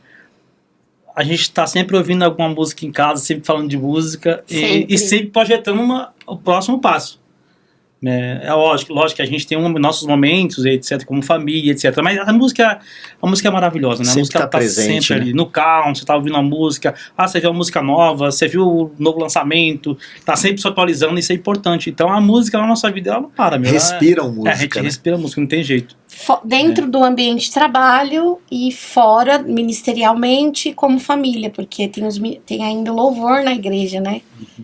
a gente está sempre ouvindo alguma música em casa, sempre falando de música e sempre projetando o próximo passo. É lógico que a gente tem nossos momentos, etc, como família, etc. Mas a música é maravilhosa, né? A música tá presente, sempre ali no carro, você tá ouvindo a música, você viu uma música nova, você viu o novo lançamento, tá sempre se atualizando, isso é importante. Então a música na nossa vida, ela não para, meu. Respiram música. A gente respira música, não tem jeito. Dentro do ambiente de trabalho e fora, ministerialmente, como família, porque tem ainda louvor na igreja, né?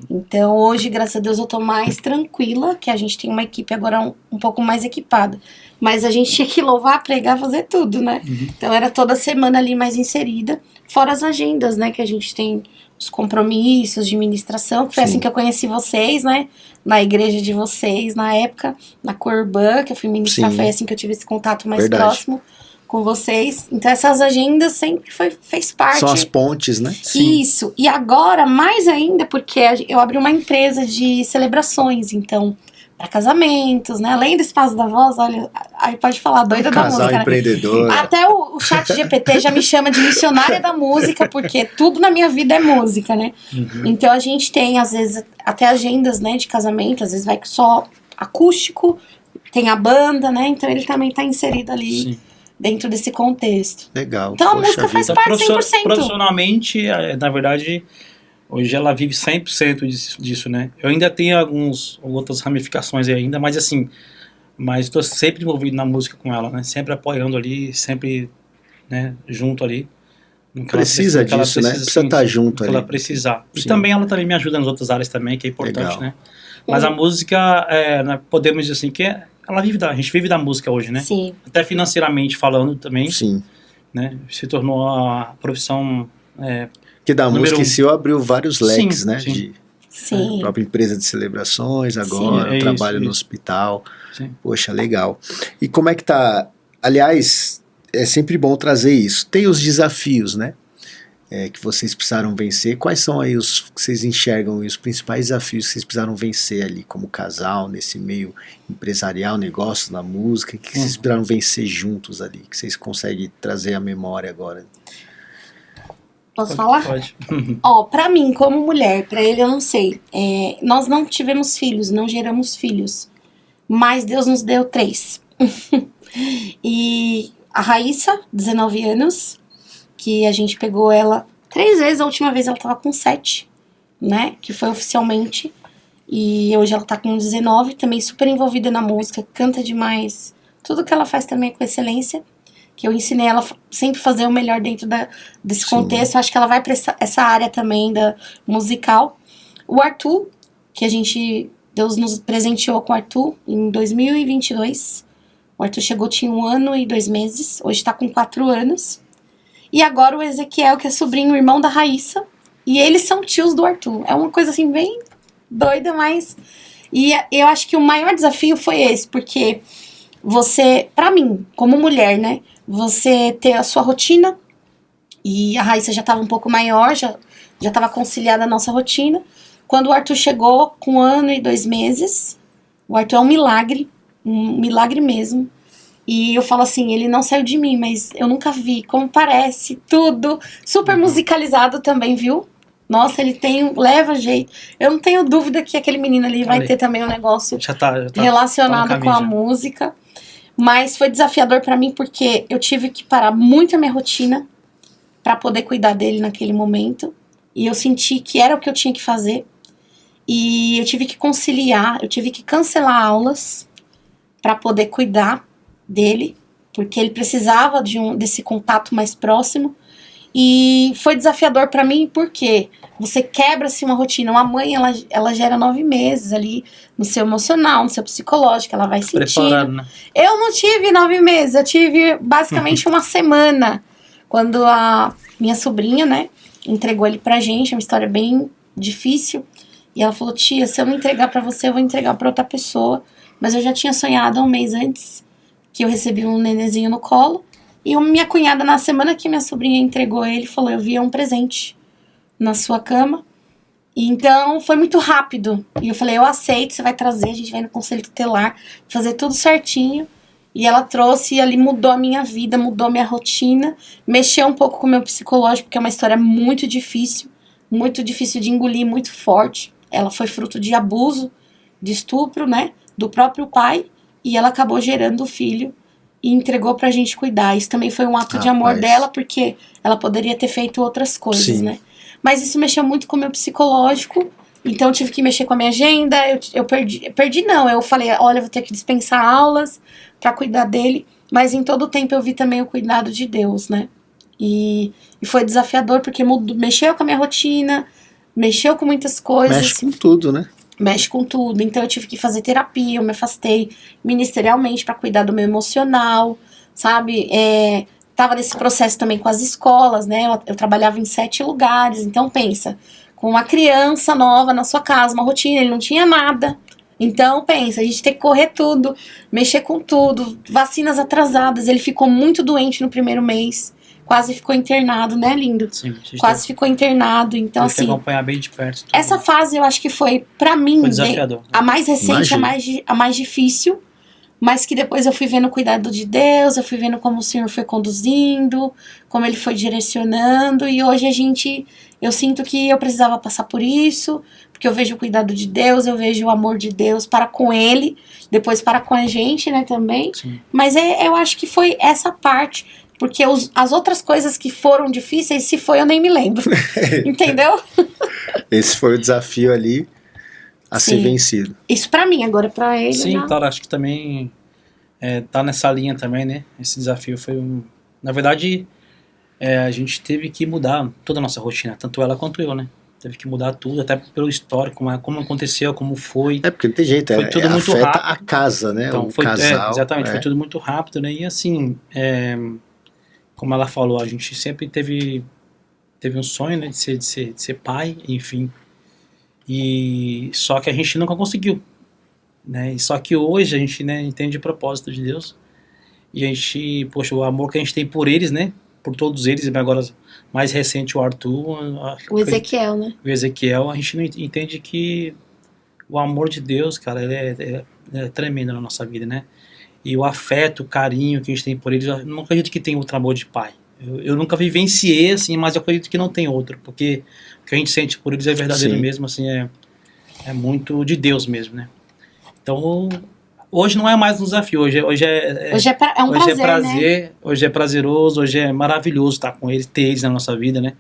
Então, hoje, graças a Deus, eu tô mais tranquila, que a gente tem uma equipe agora um pouco mais equipada. Mas a gente tinha que louvar, pregar, fazer tudo, né? Então, era toda semana ali mais inserida, fora as agendas, né? Que a gente tem os compromissos de ministração, que foi assim que eu conheci vocês, né? Na igreja de vocês, na época, na Corbã, que eu fui ministrar, foi assim que eu tive esse contato mais próximo com vocês. Então, essas agendas sempre fez parte. São as pontes, né? Isso. E agora, mais ainda, porque eu abri uma empresa de celebrações, então, para casamentos, né? Além do Espaço da Voz, olha, aí pode falar, doida da música. Casal empreendedor. Até o chat GPT já me chama de missionária da música, porque tudo na minha vida é música, né? Então a gente tem, às vezes, até agendas, né, de casamento, às vezes vai só acústico, tem a banda, né? Então ele também tá inserido ali dentro desse contexto. Legal. Então a música faz parte 100%. Profissionalmente, na verdade, hoje ela vive 100% disso, né? Eu ainda tenho outras ramificações ainda, mas assim, estou sempre envolvido na música com ela, né? Sempre apoiando ali, sempre, né, junto ali. Precisa disso, né? Precisa estar junto ali. Ela precisar. E também ela também me ajuda nas outras áreas também, que é importante, Legal. né? Mas a música, podemos dizer assim, que a gente vive da música hoje, né? Sim. Até financeiramente falando também. Sim. Né? Se tornou a profissão... que da música em si abriu vários leques, né? Sim. Sim. A própria empresa de celebrações agora, trabalho no hospital. Sim. Poxa, legal. E como é que tá? Aliás, é sempre bom trazer isso. Tem os desafios, né? Que vocês precisaram vencer. Quais são aí os que vocês enxergam os principais desafios que vocês precisaram vencer ali como casal, nesse meio empresarial, negócio, na música, que vocês precisaram vencer juntos ali, que vocês conseguem trazer à memória agora? Posso falar? Pode. Pra mim, como mulher, pra ele eu não sei. Nós não tivemos filhos, não geramos filhos. Mas Deus nos deu 3. E a Raíssa, 19 anos, que a gente pegou ela 3 vezes, a última vez ela tava com 7, né? Que foi oficialmente. E hoje ela tá com 19, também super envolvida na música, canta demais. Tudo que ela faz também é com excelência. Que eu ensinei ela sempre fazer o melhor dentro desse contexto. Acho que ela vai pra essa área também da musical. O Arthur, que Deus nos presenteou com o Arthur em 2022. O Arthur chegou, tinha 1 ano e 2 meses. Hoje tá com 4 anos. E agora o Ezequiel, que é sobrinho, irmão da Raíssa. E eles são tios do Arthur. É uma coisa assim bem doida, mas... E eu acho que o maior desafio foi esse. Porque você, pra mim, como mulher, né? Você ter a sua rotina. E a Raíssa já estava um pouco maior, já estava conciliada a nossa rotina. Quando o Arthur chegou com 1 ano e 2 meses, o Arthur é um milagre mesmo. E eu falo assim, ele não saiu de mim, mas eu nunca vi como parece, tudo. Super musicalizado também, viu? Nossa, ele leva jeito. Eu não tenho dúvida que aquele menino ali vai ter também um negócio Já tá relacionado com a música. Mas foi desafiador pra mim porque eu tive que parar muito a minha rotina pra poder cuidar dele naquele momento. E eu senti que era o que eu tinha que fazer. E eu tive que conciliar, eu tive que cancelar aulas pra poder cuidar dele, porque ele precisava desse contato mais próximo. E foi desafiador pra mim porque você quebra-se uma rotina. Uma mãe, ela gera 9 meses ali no seu emocional, no seu psicológico, ela vai sentindo. Preparado, né? Eu não tive 9 meses, eu tive basicamente uma semana. Quando a minha sobrinha, né, entregou ele pra gente, é uma história bem difícil. E ela falou, tia, se eu não entregar pra você, eu vou entregar pra outra pessoa. Mas eu já tinha sonhado 1 mês antes que eu recebi um nenenzinho no colo. E minha cunhada, na semana que minha sobrinha entregou ele, falou, eu vi um presente na sua cama. E então, foi muito rápido. E eu falei, eu aceito, você vai trazer, a gente vai no conselho tutelar, fazer tudo certinho. E ela trouxe e ali mudou a minha vida, mudou a minha rotina, mexeu um pouco com o meu psicológico, porque é uma história muito difícil de engolir, muito forte. Ela foi fruto de abuso, de estupro, né, do próprio pai, e ela acabou gerando o filho e entregou pra gente cuidar. Isso também foi um ato de amor dela, porque ela poderia ter feito outras coisas, Sim. né. Mas isso mexeu muito com o meu psicológico, então eu tive que mexer com a minha agenda, eu perdi não, eu falei, olha, eu vou ter que dispensar aulas pra cuidar dele, mas em todo o tempo eu vi também o cuidado de Deus, né. E foi desafiador, porque mexeu com a minha rotina, mexeu com muitas coisas. Mexe com tudo, né? Mexe com tudo. Então eu tive que fazer terapia, eu me afastei ministerialmente pra cuidar do meu emocional, sabe? Tava nesse processo também com as escolas, né? Eu trabalhava em 7 lugares, então pensa, com uma criança nova na sua casa, uma rotina, ele não tinha nada. Então pensa, a gente tem que correr tudo, mexer com tudo, vacinas atrasadas, ele ficou muito doente no primeiro mês. Quase ficou internado, né, lindo? Sim, quase ficou internado, então assim... Tem que acompanhar bem de perto. Tudo. Essa fase eu acho que foi, pra mim, foi desafiador. A mais recente, a mais difícil, mas que depois eu fui vendo o cuidado de Deus, eu fui vendo como o Senhor foi conduzindo, como Ele foi direcionando, e hoje eu sinto que eu precisava passar por isso, porque eu vejo o cuidado de Deus, eu vejo o amor de Deus para com Ele, depois para com a gente, né, também. Sim. Mas eu acho que foi essa parte... Porque as outras coisas que foram difíceis, se foi, eu nem me lembro. Entendeu? Esse foi o desafio ali a ser vencido. Isso pra mim, agora pra ele. Sim, claro, acho que também tá nessa linha também, né? Esse desafio foi Na verdade, a gente teve que mudar toda a nossa rotina, tanto ela quanto eu, né? Teve que mudar tudo, até pelo histórico, como aconteceu, como foi. Porque não tem jeito, foi tudo muito afeta rápido. A casa, né? Então, o casal. Exatamente, foi tudo muito rápido, né? E assim, como ela falou, a gente sempre teve um sonho, né, de ser pai, enfim. E só que a gente nunca conseguiu, né? E só que hoje a gente, né, entende o propósito de Deus. E a gente, poxa, o amor que a gente tem por eles, né? Por todos eles, agora mais recente o Arthur. O Ezequiel, né? O Ezequiel, a gente não entende que o amor de Deus, cara, ele é tremendo na nossa vida, né? E o afeto, o carinho que a gente tem por eles, eu não acredito que tem outro amor de pai. Eu nunca vivenciei, assim, mas eu acredito que não tem outro, porque o que a gente sente por eles é verdadeiro Sim. mesmo, assim, é muito de Deus mesmo, né? Então, hoje não é mais um desafio, hoje é um prazer, né? Hoje é prazeroso, hoje é maravilhoso estar com eles, ter eles na nossa vida, né?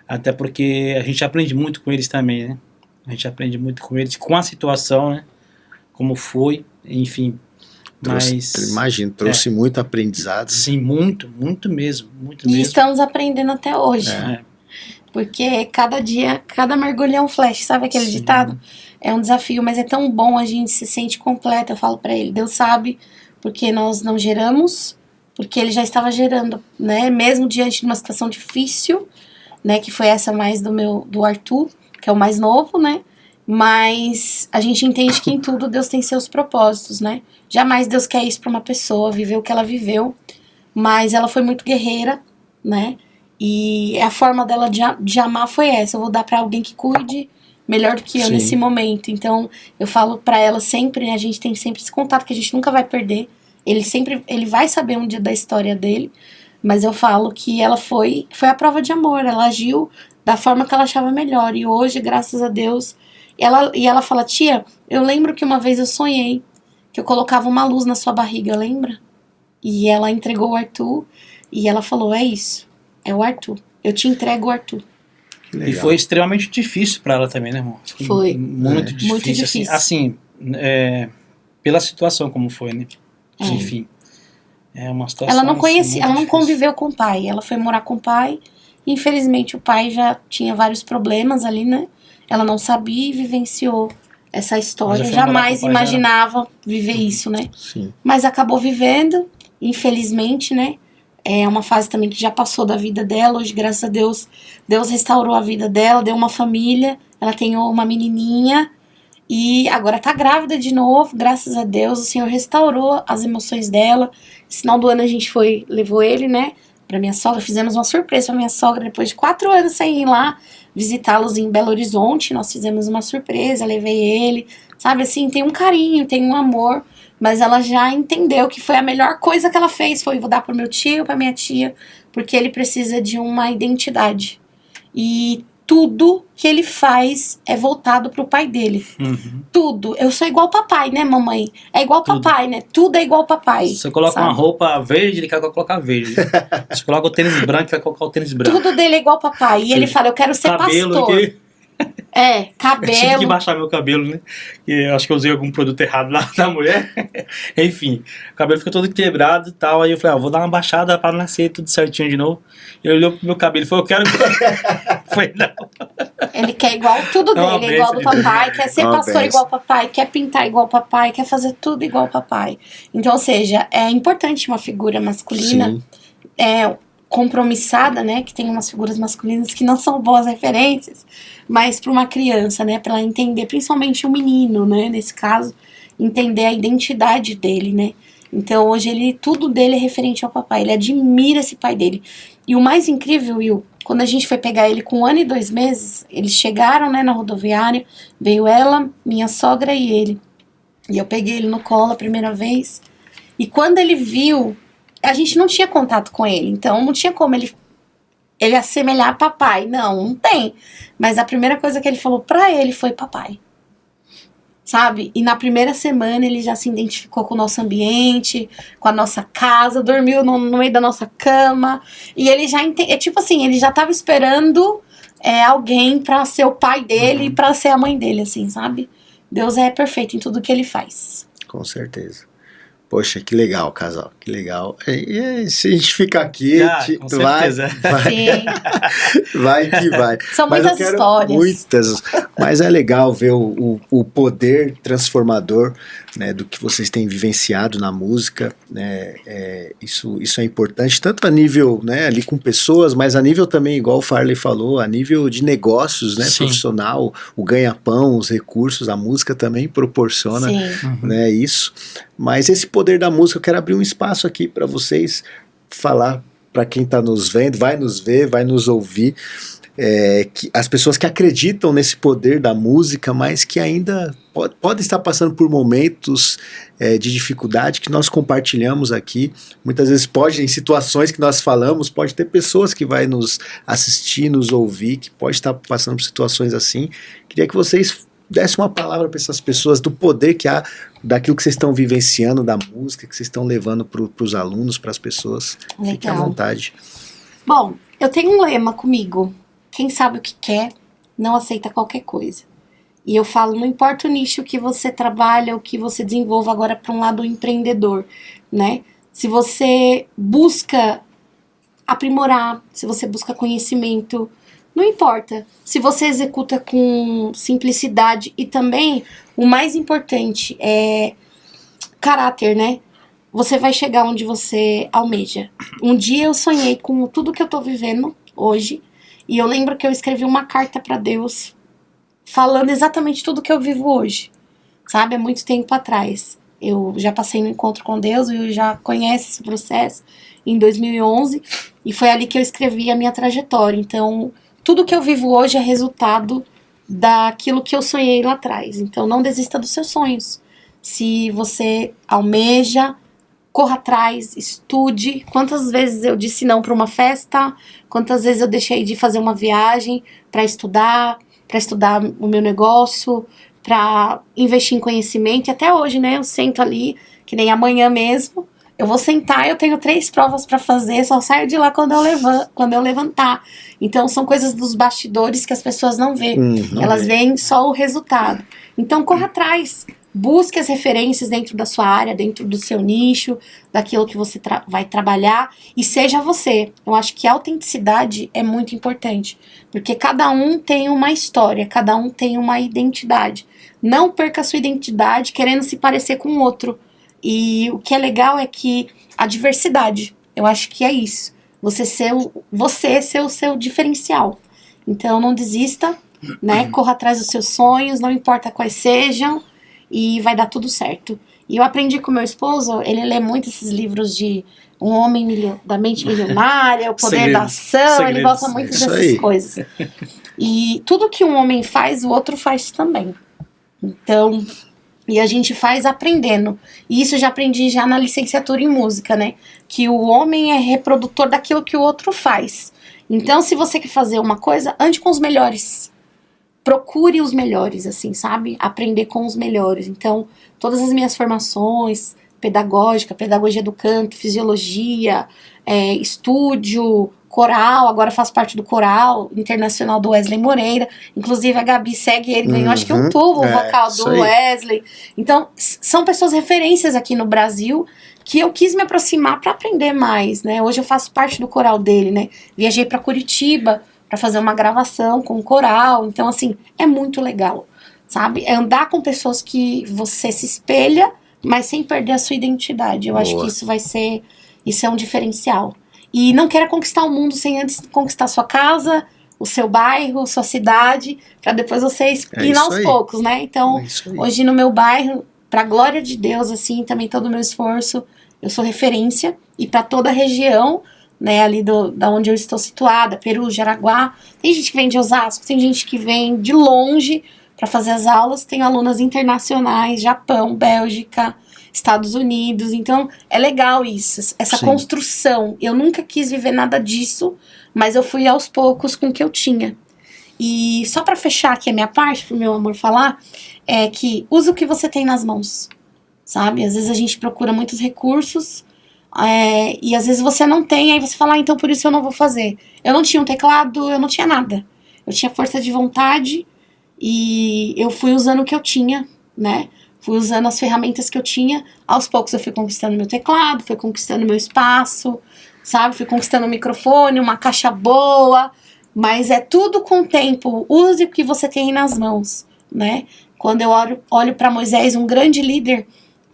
Até porque a gente aprende muito com eles também, né? A gente aprende muito com eles, com a situação, né? Como foi, enfim... Imagino, trouxe muito aprendizado. Sim, muito mesmo. E estamos aprendendo até hoje. Porque cada dia, cada mergulho é um flash, sabe aquele Sim. ditado? É um desafio, mas é tão bom, a gente se sente completo. Eu falo pra ele, Deus sabe, porque nós não geramos, porque Ele já estava gerando, né? Mesmo diante de uma situação difícil, né? Que foi essa mais do Arthur, que é o mais novo, né? Mas a gente entende que em tudo Deus tem seus propósitos, né? Jamais Deus quer isso pra uma pessoa, viver o que ela viveu. Mas ela foi muito guerreira, né? E a forma dela de amar foi essa. Eu vou dar pra alguém que cuide melhor do que eu nesse momento. Então, eu falo pra ela sempre, a gente tem sempre esse contato que a gente nunca vai perder. Ele vai saber um dia da história dele. Mas eu falo que ela foi a prova de amor, ela agiu da forma que ela achava melhor. E hoje, graças a Deus, ela fala, tia, eu lembro que uma vez eu sonhei que eu colocava uma luz na sua barriga, lembra? E ela entregou o Arthur e ela falou, é isso, é o Arthur. Eu te entrego o Arthur. E foi extremamente difícil para ela também, né, irmão? Foi. Muito difícil. Muito difícil. Assim, pela situação como foi, né? Enfim. É uma situação. Ela não conhecia, ela não difícil. conviveu com o pai. Ela foi morar com o pai. Infelizmente, o pai já tinha vários problemas ali, né? Ela não sabia e vivenciou essa história. Mas já foi morar Jamais com o pai, imaginava viver isso, né? Sim. Mas acabou vivendo, infelizmente, né? É uma fase também que já passou da vida dela. Hoje, graças a Deus, Deus restaurou a vida dela, deu uma família. Ela tem uma menininha e agora tá grávida de novo. Graças a Deus, o Senhor restaurou as emoções dela. No final do ano a gente levou ele, né? Pra minha sogra, fizemos uma surpresa pra minha sogra. Depois de 4 anos sem ir lá visitá-los em Belo Horizonte, nós fizemos uma surpresa, levei ele. Sabe assim, tem um carinho, tem um amor. Mas ela já entendeu que foi a melhor coisa que ela fez. Foi, vou dar pro meu tio, pra minha tia, porque ele precisa de uma identidade. E tudo que ele faz é voltado pro pai dele. Tudo. Eu sou igual papai, né, mamãe? É igual papai, né? Tudo é igual papai. Se você coloca sabe? uma roupa verde, ele quer colocar verde. Se coloca o tênis branco, ele vai colocar o tênis branco. Tudo dele é igual papai. E ele fala, eu quero ser Cabelo, pastor. aqui. É, Eu tive que cabelo. baixar meu cabelo, né? E eu acho que eu usei algum produto errado lá da mulher. Enfim, o cabelo ficou todo quebrado e tal. Aí eu falei, vou dar uma baixada pra nascer tudo certinho de novo. Ele olhou pro meu cabelo e falou, eu quero. Foi não. Ele quer igual tudo É uma dele, é igual do benção de papai, quer ser É uma pastor benção. igual papai, quer pintar igual papai, quer fazer tudo igual papai. Então, ou seja, é importante uma figura masculina Sim. compromissada, né, que tem umas figuras masculinas que não são boas referências, mas para uma criança, né, para ela entender, principalmente o menino, né, nesse caso, entender a identidade dele, né. Então hoje tudo dele é referente ao papai, ele admira esse pai dele. E o mais incrível, Will, quando a gente foi pegar ele com 1 ano e 2 meses, eles chegaram, né, na rodoviária, veio ela, minha sogra e ele. E eu peguei ele no colo a primeira vez, e quando ele viu, a gente não tinha contato com ele, então não tinha como ele assemelhar a papai. Não tem. Mas a primeira coisa que ele falou pra ele foi papai. Sabe? E na primeira semana ele já se identificou com o nosso ambiente, com a nossa casa, dormiu no meio da nossa cama. E ele já tipo assim, ele já tava esperando alguém pra ser o pai dele e pra ser a mãe dele, assim, sabe? Deus é perfeito em tudo que ele faz. Com certeza. Poxa, que legal, casal, que legal. E se a gente ficar aqui, Com certeza. vai que vai. São Mas muitas eu quero histórias. Muitas, mas é legal ver o poder transformador, né, do que vocês têm vivenciado na música, né, isso é importante, tanto a nível, né, ali com pessoas, mas a nível também, igual o Farley falou, a nível de negócios, né, profissional, o ganha-pão, os recursos, a música também proporciona, né, isso. Mas esse poder da música, eu quero abrir um espaço aqui para vocês falar para quem está nos vendo, vai nos ver, vai nos ouvir, que as pessoas que acreditam nesse poder da música, mas que ainda podem estar passando por momentos de dificuldade que nós compartilhamos aqui. Muitas vezes em situações que nós falamos, pode ter pessoas que vai nos assistir, nos ouvir, que pode estar passando por situações assim. Queria que vocês desse uma palavra para essas pessoas do poder que há daquilo que vocês estão vivenciando, da música que vocês estão levando para os alunos, para as pessoas. Legal. Fique à vontade. Bom, eu tenho um lema comigo. Quem sabe o que quer, não aceita qualquer coisa. E eu falo, não importa o nicho que você trabalha, o que você desenvolva agora para um lado empreendedor, né? Se você busca aprimorar, se você busca conhecimento, não importa. Se você executa com simplicidade e também, o mais importante é caráter, né? Você vai chegar onde você almeja. Um dia eu sonhei com tudo que eu tô vivendo hoje e eu lembro que eu escrevi uma carta para Deus falando exatamente tudo que eu vivo hoje, sabe? Há muito tempo atrás. Eu já passei no encontro com Deus, eu já conheço esse processo em 2011 e foi ali que eu escrevi a minha trajetória. Então, tudo que eu vivo hoje é resultado daquilo que eu sonhei lá atrás. Então, não desista dos seus sonhos. Se você almeja, corra atrás, estude. Quantas vezes eu disse não para uma festa, quantas vezes eu deixei de fazer uma viagem para estudar o meu negócio, para investir em conhecimento. E até hoje, né, eu sento ali, que nem amanhã mesmo, eu vou sentar, eu tenho 3 provas para fazer, só saio de lá quando eu levantar. Então, são coisas dos bastidores que as pessoas não veem. Elas veem só o resultado. Então, corra atrás. Busque as referências dentro da sua área, dentro do seu nicho, daquilo que você vai trabalhar, e seja você. Eu acho que a autenticidade é muito importante, porque cada um tem uma história, cada um tem uma identidade. Não perca a sua identidade querendo se parecer com o outro. E o que é legal é que a diversidade, eu acho que é isso. Você ser o seu diferencial. Então não desista, né? Corra atrás dos seus sonhos, não importa quais sejam, e vai dar tudo certo. E eu aprendi com meu esposo, ele lê muito esses livros de Um Homem da Mente Milionária, O Poder da Ação, ele gosta muito dessas coisas. E tudo que um homem faz, o outro faz também. Então, e a gente faz aprendendo. E isso eu já aprendi já na licenciatura em música, né? Que o homem é reprodutor daquilo que o outro faz. Então, se você quer fazer uma coisa, ande com os melhores. Procure os melhores, assim, sabe? Aprender com os melhores. Então, todas as minhas formações, pedagogia do canto, fisiologia, estúdio, coral, agora faço parte do coral internacional do Wesley Moreira. Inclusive, a Gabi segue ele, ganhou acho que um tubo vocal do Wesley. Então, são pessoas referências aqui no Brasil que eu quis me aproximar para aprender mais, né? Hoje eu faço parte do coral dele, né? Viajei para Curitiba para fazer uma gravação com o coral. Então, assim, é muito legal, sabe? É andar com pessoas que você se espelha, mas sem perder a sua identidade. Eu acho que isso é um diferencial. E não queira conquistar o mundo sem antes conquistar sua casa, o seu bairro, sua cidade, para depois você ir aos poucos, né? Então, hoje no meu bairro, pra glória de Deus, assim, também todo o meu esforço, eu sou referência, e para toda a região, né, ali da onde eu estou situada, Peru, Jaraguá, tem gente que vem de Osasco, tem gente que vem de longe para fazer as aulas, tem alunas internacionais, Japão, Bélgica, Estados Unidos, então é legal isso, essa construção. Eu nunca quis viver nada disso, mas eu fui aos poucos com o que eu tinha. E só para fechar aqui a minha parte, pro meu amor falar, é que usa o que você tem nas mãos, sabe? Às vezes a gente procura muitos recursos, e às vezes você não tem, aí você fala, então por isso eu não vou fazer. Eu não tinha um teclado, eu não tinha nada. Eu tinha força de vontade e eu fui usando o que eu tinha, né? Fui usando as ferramentas que eu tinha. Aos poucos eu fui conquistando meu teclado, fui conquistando meu espaço, sabe? Fui conquistando um microfone, uma caixa boa, mas é tudo com o tempo. Use o que você tem nas mãos, né? Quando eu olho para Moisés, um grande líder,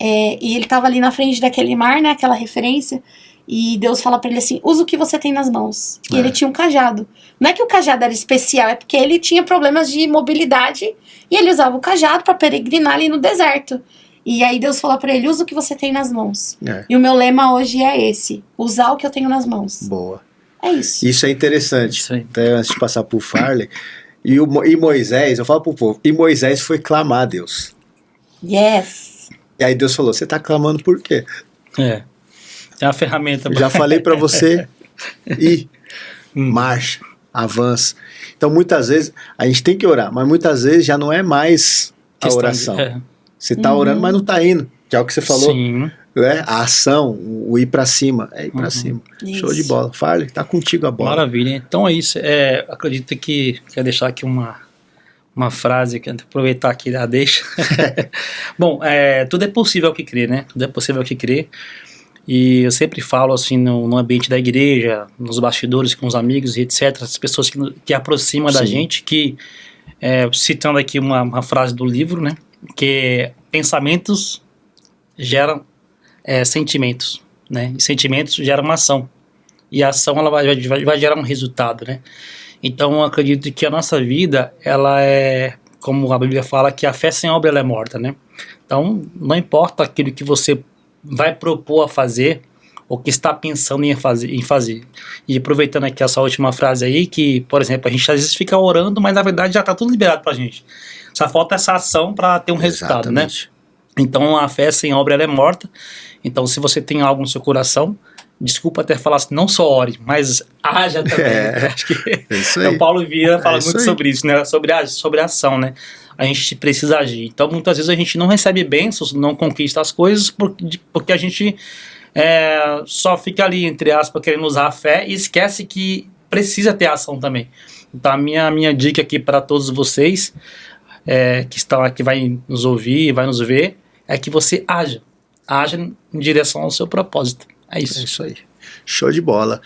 e ele estava ali na frente daquele mar, né, aquela referência, e Deus fala para ele assim, usa o que você tem nas mãos. E ele tinha um cajado. Não é que o cajado era especial, é porque ele tinha problemas de mobilidade e ele usava o cajado para peregrinar ali no deserto. E aí Deus falou para ele, usa o que você tem nas mãos. E o meu lema hoje é esse, usar o que eu tenho nas mãos. Boa. É isso. Isso é interessante. Até antes de passar pro Farley, e Moisés, eu falo pro povo, e Moisés foi clamar a Deus. Yes. E aí Deus falou, você tá clamando por quê? É uma ferramenta. Já falei para você ir, marcha, avança. Então muitas vezes a gente tem que orar, mas muitas vezes já não é mais a oração. Você tá orando, mas não tá indo. Que é o que você falou. Sim. Né? A ação, o ir para cima, é ir para cima. Isso. Show de bola. Farley, tá contigo a bola. Maravilha. Então é isso. Acredito que quero deixar aqui uma frase, que aproveitar aqui a deixa. Bom, tudo é possível ao que crer, né? Tudo é possível ao que crer. E eu sempre falo assim no ambiente da igreja, nos bastidores com os amigos e etc, as pessoas que aproximam da gente, que citando aqui uma frase do livro, né, que pensamentos geram sentimentos, né, e sentimentos geram uma ação, e a ação ela vai gerar um resultado, né. Então eu acredito que a nossa vida, ela é, como a Bíblia fala, que a fé sem obra ela é morta, né. Então não importa aquilo que você vai propor a fazer, ou que está pensando em fazer. E aproveitando aqui essa última frase aí, que, por exemplo, a gente às vezes fica orando, mas na verdade já está tudo liberado pra gente. Só falta essa ação para ter um resultado, né? Então a fé sem obra ela é morta. Então se você tem algo no seu coração, desculpa até falar assim, não só ore, mas haja também. Né? Acho que isso aí. Então, Paulo Vieira fala muito aí. sobre isso, né? Sobre a ação, né? A gente precisa agir. Então muitas vezes a gente não recebe bênçãos, não conquista as coisas porque a gente só fica ali, entre aspas, querendo usar a fé e esquece que precisa ter ação também. Então a minha dica aqui para todos vocês que estão aqui, vai nos ouvir, vai nos ver, é que você haja em direção ao seu propósito. É isso. É isso aí. Show de bola.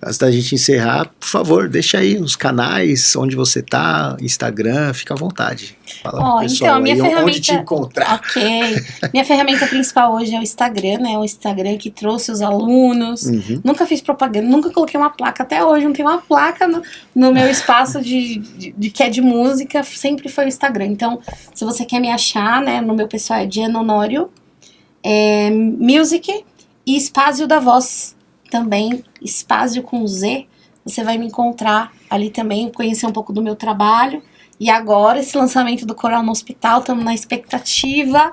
Antes da gente encerrar, por favor, deixa aí os canais, onde você tá, Instagram, fica à vontade. Fala pro pessoal então, a minha aí ferramenta, onde te encontrar. Ok. Minha ferramenta principal hoje é o Instagram, né? O Instagram que trouxe os alunos. Nunca fiz propaganda, nunca coloquei uma placa. Até hoje não tem uma placa no meu espaço de que é de música. Sempre foi o Instagram. Então, se você quer me achar, né? No meu pessoal é Diana Honório, Music e Espásio da Voz. Também, Espásio com Z, você vai me encontrar ali também, conhecer um pouco do meu trabalho. E agora, esse lançamento do Coral no Hospital, estamos na expectativa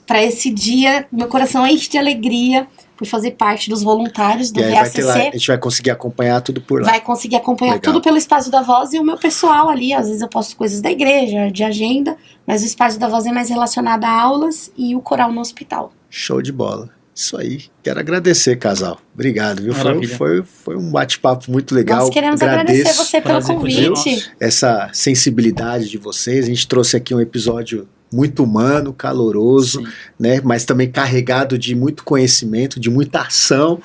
para esse dia. Meu coração enche de alegria por fazer parte dos voluntários do E aí VACC. a gente vai conseguir acompanhar tudo por lá. Vai conseguir acompanhar tudo pelo Espásio da Voz e o meu pessoal ali. Às vezes eu posto coisas da igreja, de agenda, mas o Espásio da Voz é mais relacionado a aulas e o Coral no Hospital. Show de bola. Isso aí. Quero agradecer, casal. Obrigado, viu? Foi um bate-papo muito legal. Nós queremos agradecer você pelo convite. Essa sensibilidade de vocês. A gente trouxe aqui um episódio muito humano, caloroso, né? Mas também carregado de muito conhecimento, de muita ação,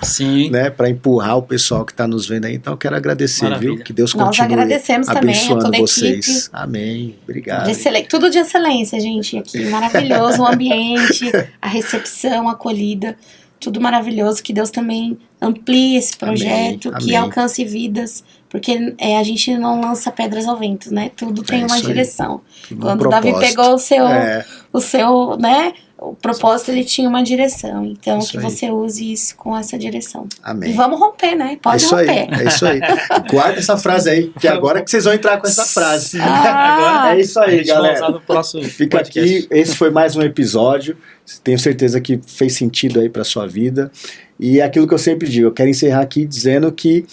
né? Para empurrar o pessoal que está nos vendo aí. Então, eu quero agradecer, viu? Que Deus continue agradecemos abençoando também a toda vocês. a equipe. Amém. Obrigado. Tudo de excelência, gente. Aqui, maravilhoso. O ambiente, a recepção, a acolhida. Tudo maravilhoso. Que Deus também amplie esse projeto, que alcance vidas. Porque a gente não lança pedras ao vento, né? Tudo tem uma direção. Quando o Davi pegou o seu, né? O propósito, ele tinha uma direção. Então, que você use isso com essa direção. Amém. E vamos romper, né? Pode romper. É isso aí. Guarda essa frase aí, que agora que vocês vão entrar com essa frase. É isso aí, galera. Fica aqui. Esse foi mais um episódio. Tenho certeza que fez sentido aí pra sua vida. E é aquilo que eu sempre digo. Eu quero encerrar aqui dizendo que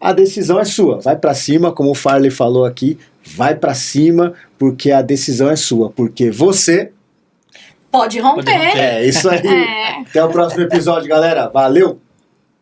a decisão é sua. Vai pra cima, como o Farley falou aqui. Vai pra cima, porque a decisão é sua. Porque você pode romper. É isso aí. Até o próximo episódio, galera. Valeu!